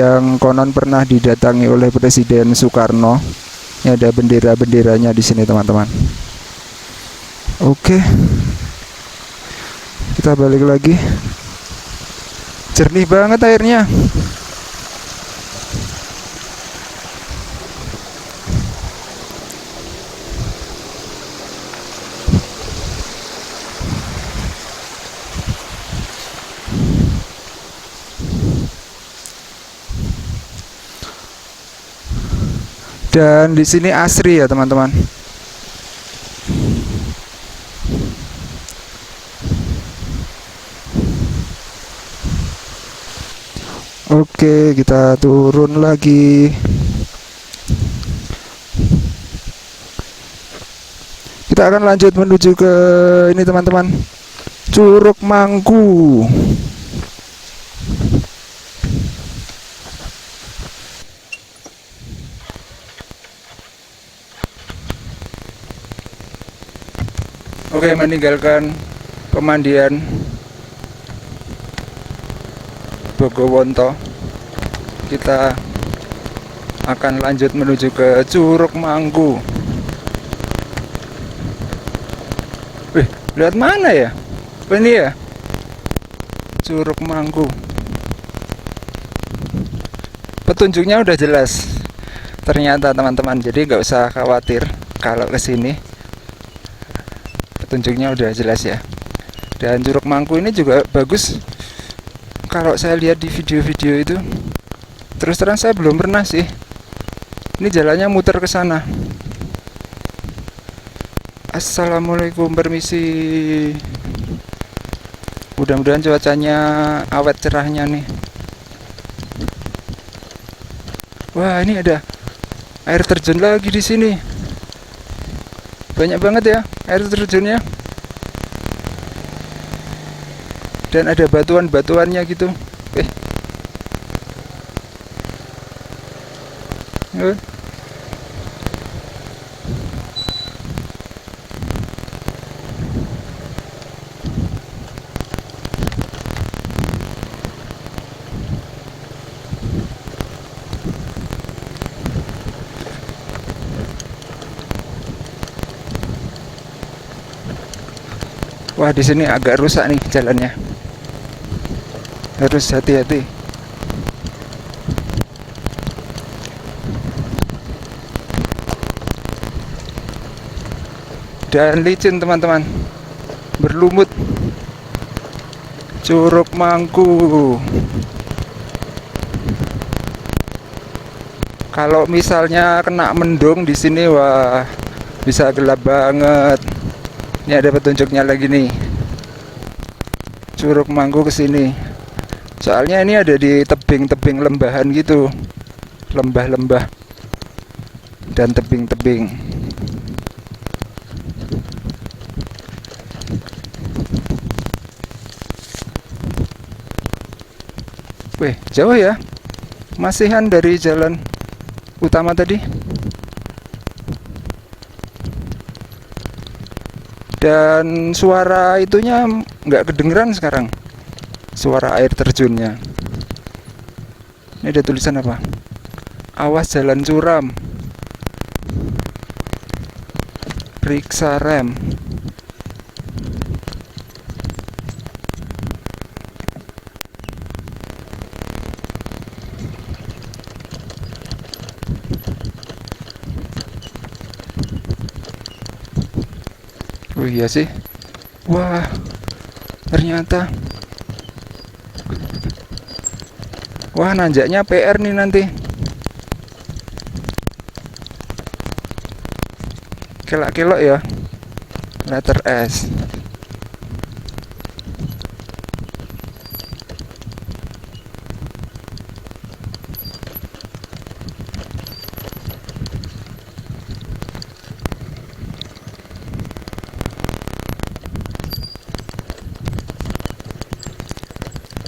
yang konon pernah didatangi oleh Presiden Soekarno. Ini ada bendera-benderanya di sini, teman-teman. Oke. Kita balik lagi. Jernih banget airnya. Dan di sini asri ya, teman-teman. Oke, kita turun lagi. Kita akan lanjut menuju ke ini, teman-teman. Curug Mangku. Oke, meninggalkan pemandian Bogowonto, kita akan lanjut menuju ke Curug Mangku. Wih, lihat mana ya? Oh, ini ya, Curug Mangku. Petunjuknya udah jelas ternyata, teman-teman. Jadi nggak usah khawatir kalau kesini. Petunjuknya udah jelas ya. Dan Curug Mangku ini juga bagus. Kalau saya lihat di video-video itu, terus terang saya belum pernah sih. Ini jalannya muter ke sana. Assalamualaikum, permisi. Mudah-mudahan cuacanya awet cerahnya nih. Wah, ini ada air terjun lagi di sini. Banyak banget ya air terjunnya. Dan ada batuan-batuannya gitu. Wah, di sini agak rusak nih jalannya. Harus hati-hati. Dan licin, teman-teman. Berlumut. Curug Mangku. Kalau misalnya kena mendung di sini, wah, bisa gelap banget. Ini ada petunjuknya lagi nih. Curug Mangku ke sini. Soalnya ini ada di tebing-tebing lembahan gitu. Lembah-lembah dan tebing-tebing. Wih, jauh ya. Masihan dari jalan utama tadi. Dan suara itunya nggak kedengeran sekarang. Suara air terjunnya. Ini ada tulisan apa? Awas jalan curam. Periksa rem. Oh iya sih. Wah, ternyata. Wah, nanjaknya PR nih nanti. Kelak-kelok ya. Letter S.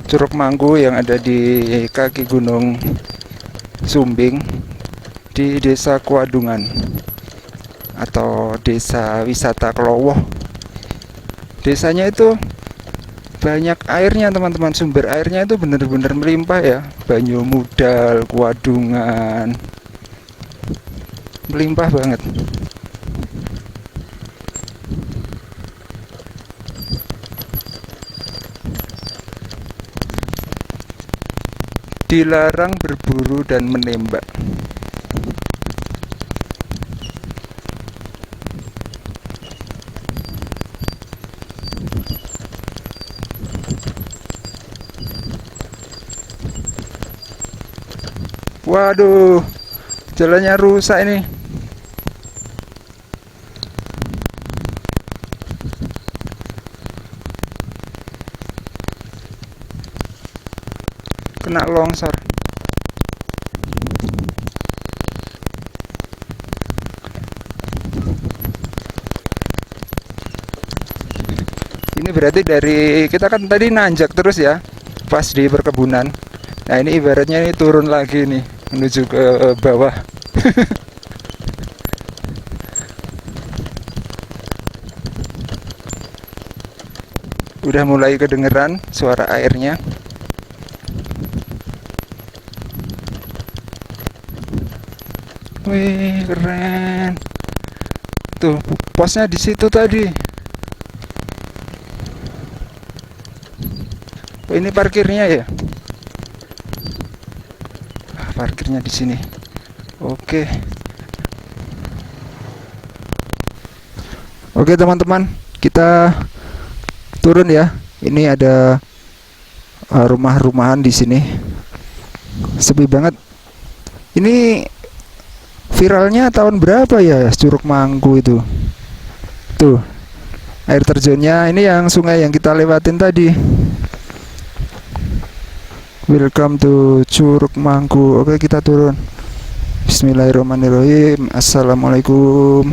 Curug Manggu yang ada di kaki Gunung Sumbing di Desa Kuadungan atau Desa Wisata Klowoh. Desanya itu banyak airnya teman-teman, sumber airnya itu benar-benar melimpah ya. Banyu Mudal, Kuadungan, melimpah banget. Dilarang berburu dan menembak. Waduh, jalannya rusak ini. Kena longsor. Ini berarti dari kita kan tadi nanjak terus ya, pas di perkebunan. Nah ini ibaratnya ini turun lagi nih menuju ke bawah. Udah mulai kedengeran suara airnya. Wih, keren. Tuh, posnya di situ tadi. Oh, ini parkirnya ya? Parkirnya di sini. Oke. Oke, teman-teman, kita turun ya. Ini ada rumah-rumahan di sini. Sepi banget. Ini viralnya tahun berapa ya Curug Manggu itu? Tuh, air terjunnya ini yang sungai yang kita lewatin tadi. Welcome to Curug Manggu. Oke, kita turun. Bismillahirrahmanirrahim. Assalamualaikum.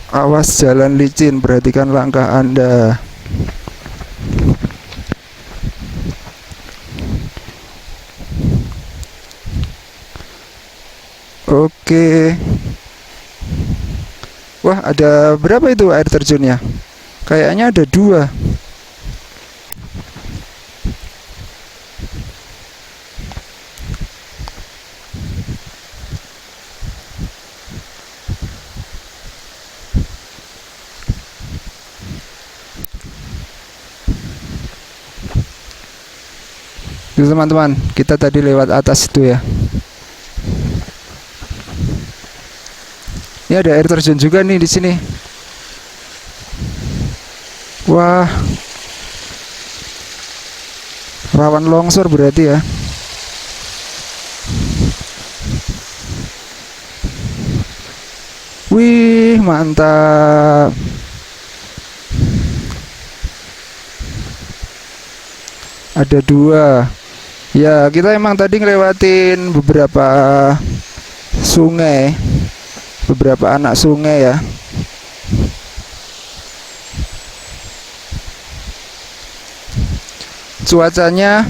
Awas jalan licin, perhatikan langkah Anda. Oke. Wah, ada berapa itu air terjunnya? Kayaknya ada 2. Itu teman-teman, kita tadi lewat atas itu ya. Ini ada air terjun juga nih di sini. Wah, rawan longsor berarti ya. Wih, mantap. Ada 2. Ya, kita emang tadi ngelewatin beberapa sungai, beberapa anak sungai ya. Cuacanya,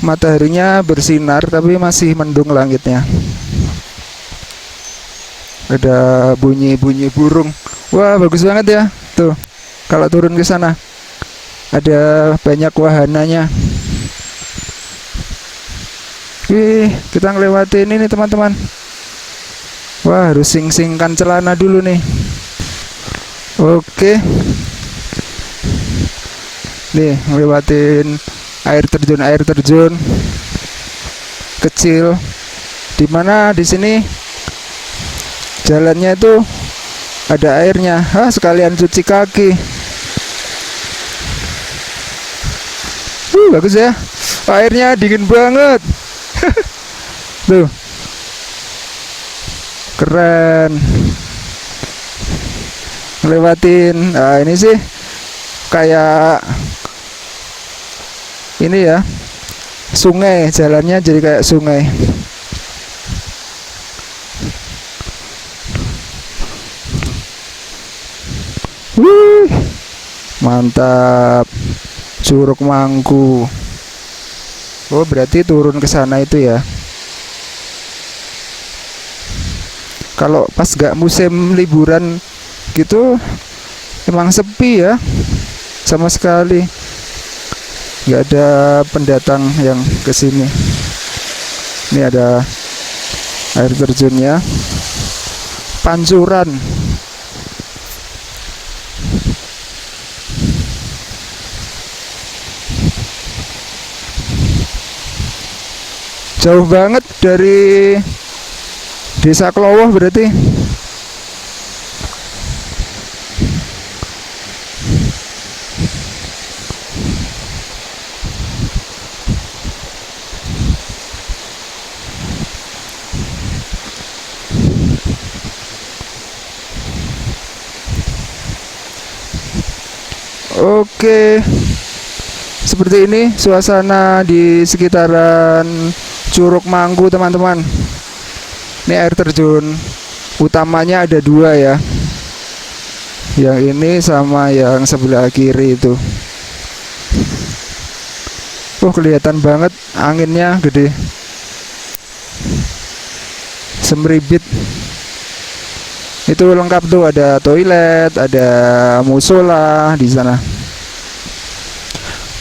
mataharinya bersinar tapi masih mendung langitnya. Ada bunyi-bunyi burung. Wah, bagus banget ya. Tuh, kalau turun ke sana ada banyak wahananya. Wih, kita ngelewatin ini teman-teman. Wah, harus sing-singkan celana dulu nih. Oke. Nih, ngelewatin air terjun kecil. Dimana di sini jalannya itu ada airnya. Sekalian cuci kaki. Bagus ya. Airnya dingin banget. Tuh. Keren. Ngelewatin. Nah, ini sih kayak ini ya. Sungai, jalannya jadi kayak sungai. Wih, mantap. Curug Mangku. Oh, berarti turun ke sana itu ya. Kalau pas gak musim liburan gitu emang sepi ya, sama sekali nggak ada pendatang yang kesini. Ini ada air terjunnya, Pancuran. Jauh banget dari Desa Klowoh berarti. Oke, seperti ini suasana di sekitaran Curug Mangku teman-teman. Ini air terjun utamanya ada dua ya, yang ini sama yang sebelah kiri itu. Kelihatan banget anginnya gede, semribit. Itu lengkap tuh, ada toilet, ada musola di sana.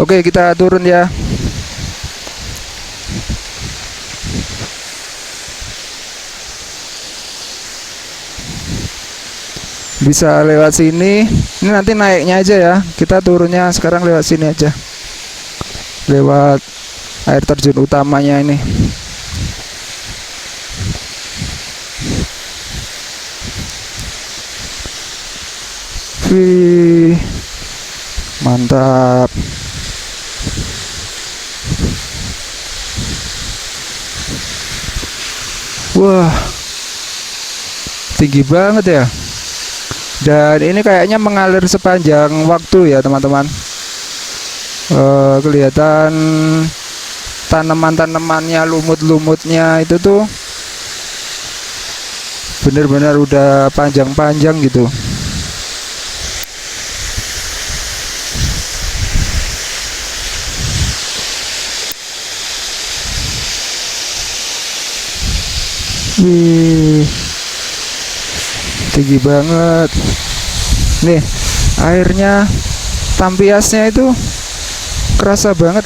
Oke, kita turun ya. Bisa lewat sini. Ini nanti naiknya aja ya. Kita turunnya sekarang lewat sini aja. Lewat air terjun utamanya ini. Wih, mantap. Wah, tinggi banget ya. Dan ini kayaknya mengalir sepanjang waktu ya teman-teman. Kelihatan tanaman-tanamannya, lumut-lumutnya itu tuh bener-bener udah panjang-panjang gitu. Wih, tinggi banget. Nih, airnya, tampiasnya itu kerasa banget.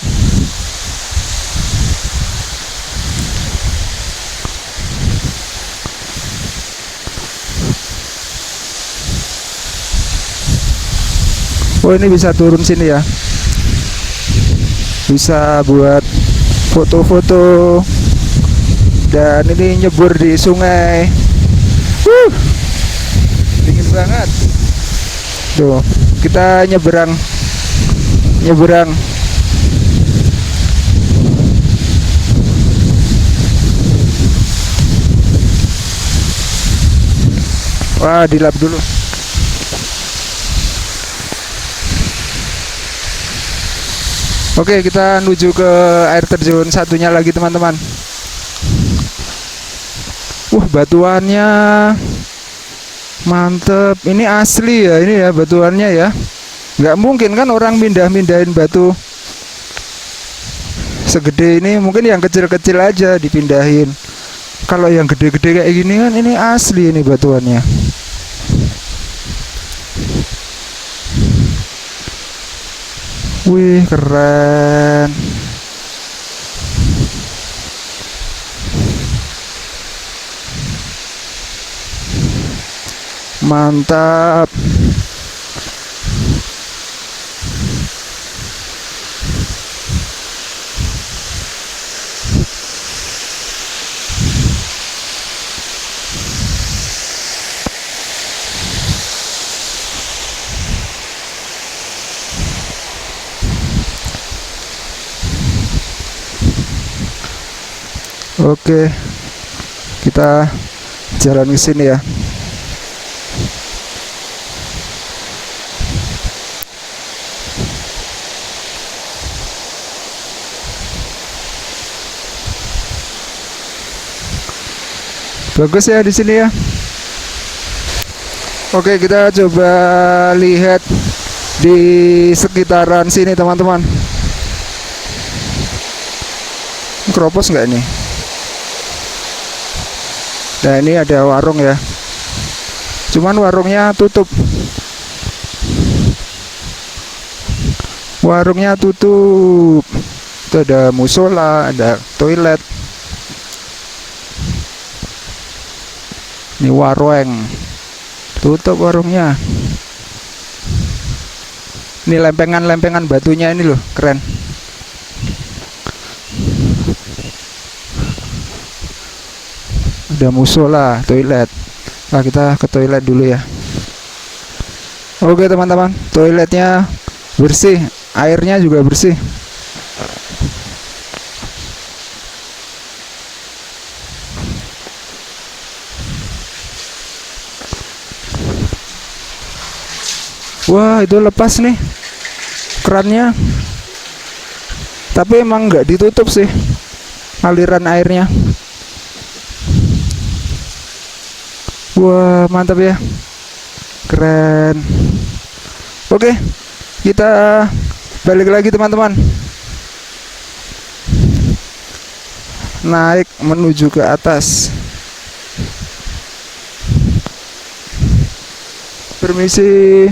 Oh, ini bisa turun sini ya. Bisa buat foto-foto. Dan ini nyebur di sungai. Dingin banget. Tuh, kita nyebrang. Wah, dilap dulu. Oke, kita menuju ke air terjun satunya lagi teman-teman. Batuannya mantep. Ini asli ya, ini ya batuannya ya. Nggak mungkin kan orang mindahin batu segede ini. Mungkin yang kecil-kecil aja dipindahin. Kalau yang gede-gede kayak gini kan ini asli ini batuannya. Wih, keren. Mantap. Oke, kita jalan ke sini ya. Bagus ya di sini ya. Oke, kita coba lihat di sekitaran sini teman-teman. Keropos nggak ini? Nah, ini ada warung ya. Cuman warungnya tutup. Warungnya tutup. Itu ada musola, ada toilet. Ini warung. Tutup warungnya. Ini lempengan-lempengan batunya ini loh, keren. Ada musola, toilet. Nah, kita ke toilet dulu ya. Oke teman-teman, toiletnya bersih, airnya juga bersih. Wah, itu lepas nih kerannya, tapi emang nggak ditutup sih aliran airnya. Wah, mantap ya, keren. Oke, kita balik lagi teman-teman, naik menuju ke atas. Permisi.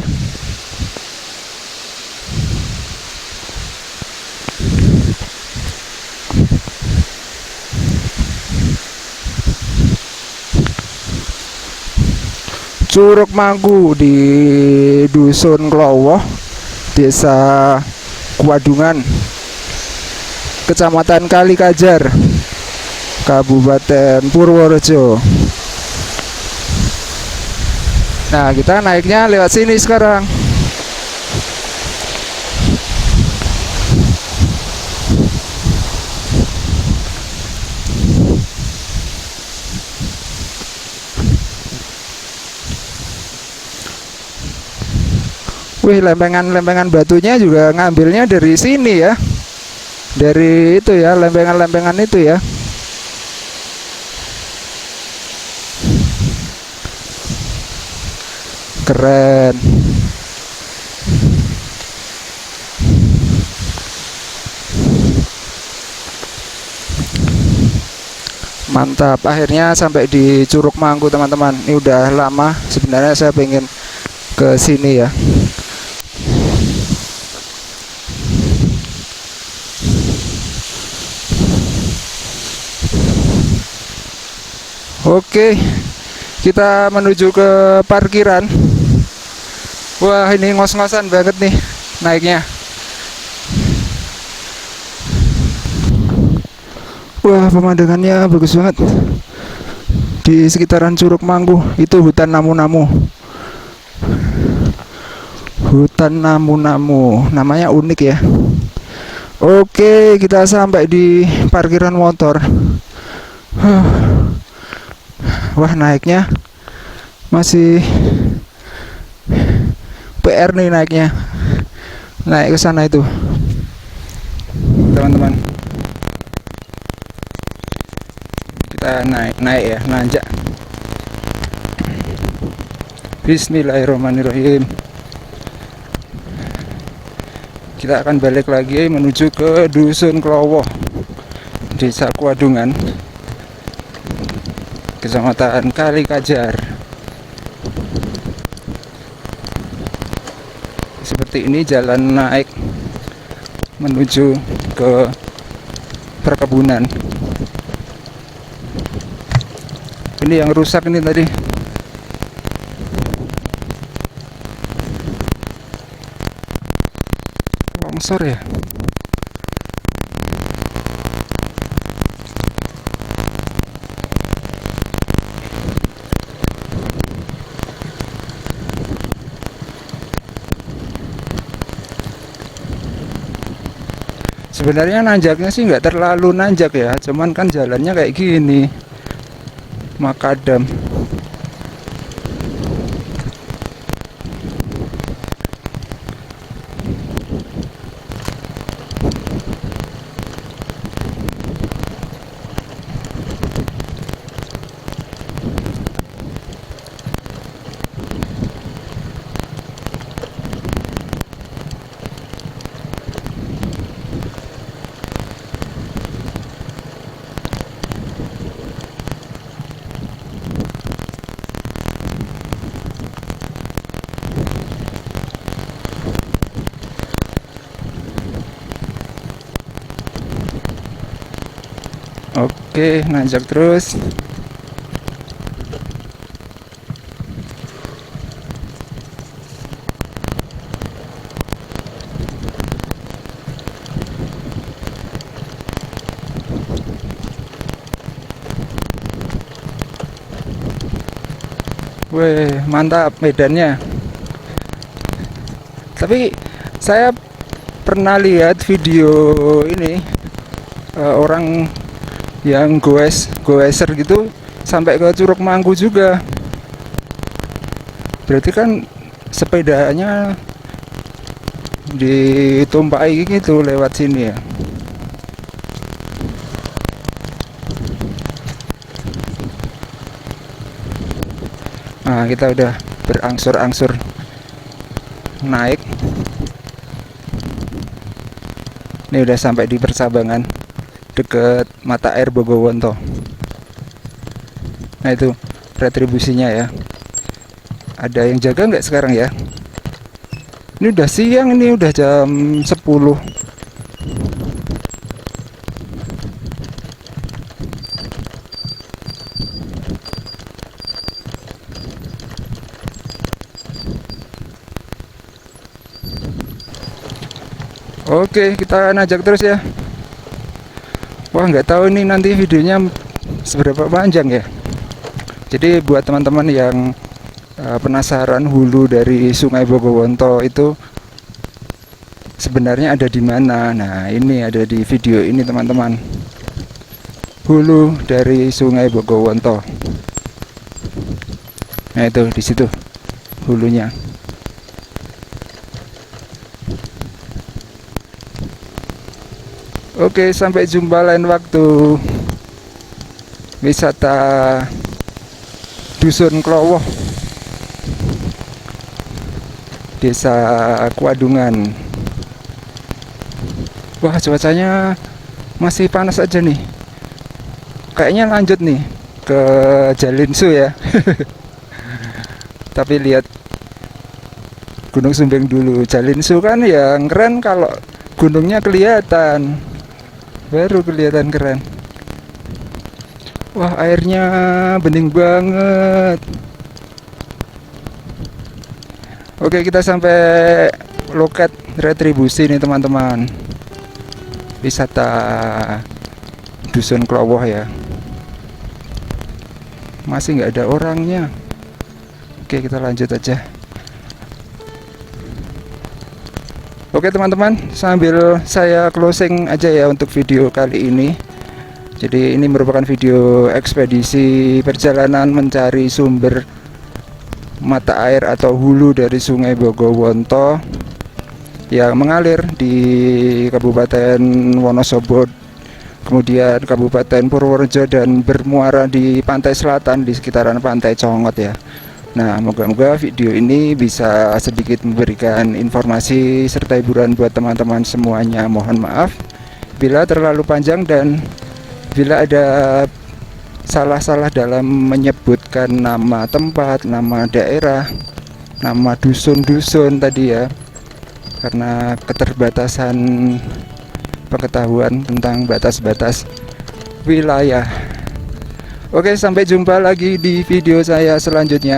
Curug Mangku di Dusun Klowo, Desa Kuadungan, Kecamatan Kalikajar, Kabupaten Purworejo. Nah, kita naiknya lewat sini sekarang. Wih, lempengan-lempengan batunya juga ngambilnya dari sini ya. Dari itu ya, lempengan-lempengan itu ya. Keren. Mantap, akhirnya sampai di Curug Mangku teman-teman. Ini udah lama sebenarnya saya pengen ke sini ya. Oke, kita menuju ke parkiran. Wah, ini ngos-ngosan banget nih naiknya. Wah, pemandangannya bagus banget. Di sekitaran Curug Mangku itu hutan namu-namu. Hutan namu-namu, namanya unik ya. Oke, kita sampai di parkiran motor. Wah, naiknya masih PR nih naiknya. Naik ke sana itu. Teman-teman. Kita naik ya, nanjak. Bismillahirrahmanirrahim. Kita akan balik lagi menuju ke Dusun Klowo, Desa Kuadungan, Kecamatan Kalikajar. Seperti ini jalan naik menuju ke perkebunan. Ini yang rusak ini tadi. Longsor ya. Sebenarnya nanjaknya sih nggak terlalu nanjak ya, cuman kan jalannya kayak gini, makadam. Oke, nanjak terus. Wih, mantap medannya. Tapi saya pernah lihat video ini, orang yang goeser gitu sampai ke Curug Mangku juga. Berarti kan sepedanya ditumpaki gitu lewat sini ya. Nah, kita udah berangsur-angsur naik. Ini udah sampai di percabangan deket mata air Bogowonto. Nah, itu retribusinya ya. Ada yang jaga nggak sekarang ya? Ini udah siang, ini udah jam 10. Oke, kita najak terus ya. Wah, nggak tahu ini nanti videonya seberapa panjang ya. Jadi buat teman-teman yang penasaran hulu dari Sungai Bogowonto itu sebenarnya ada di mana? Nah, ini ada di video ini teman-teman. Hulu dari Sungai Bogowonto. Nah, itu di situ hulunya. Oke, sampai jumpa lain waktu. Wisata Dusun Klowoh, Desa Kuadungan. Wah, cuacanya masih panas aja nih. Kayaknya lanjut nih ke Jalinsu ya. Tapi lihat Gunung Sumbing dulu. Jalinsu kan yang keren kalau gunungnya kelihatan. Baru kelihatan keren. Wah, airnya bening banget. Oke, kita sampai loket retribusi nih teman-teman. Wisata Dusun Klowoh ya. Masih nggak ada orangnya. Oke, kita lanjut aja. Oke teman-teman, sambil saya closing aja ya untuk video kali ini. Jadi ini merupakan video ekspedisi perjalanan mencari sumber mata air atau hulu dari Sungai Bogowonto yang mengalir di Kabupaten Wonosobo, kemudian Kabupaten Purworejo, dan bermuara di pantai selatan di sekitaran Pantai Congot ya. Nah, moga-moga video ini bisa sedikit memberikan informasi serta hiburan buat teman-teman semuanya. Mohon maaf bila terlalu panjang dan bila ada salah-salah dalam menyebutkan nama tempat, nama daerah, nama dusun-dusun tadi ya, karena keterbatasan pengetahuan tentang batas-batas wilayah. Oke, sampai jumpa lagi di video saya selanjutnya.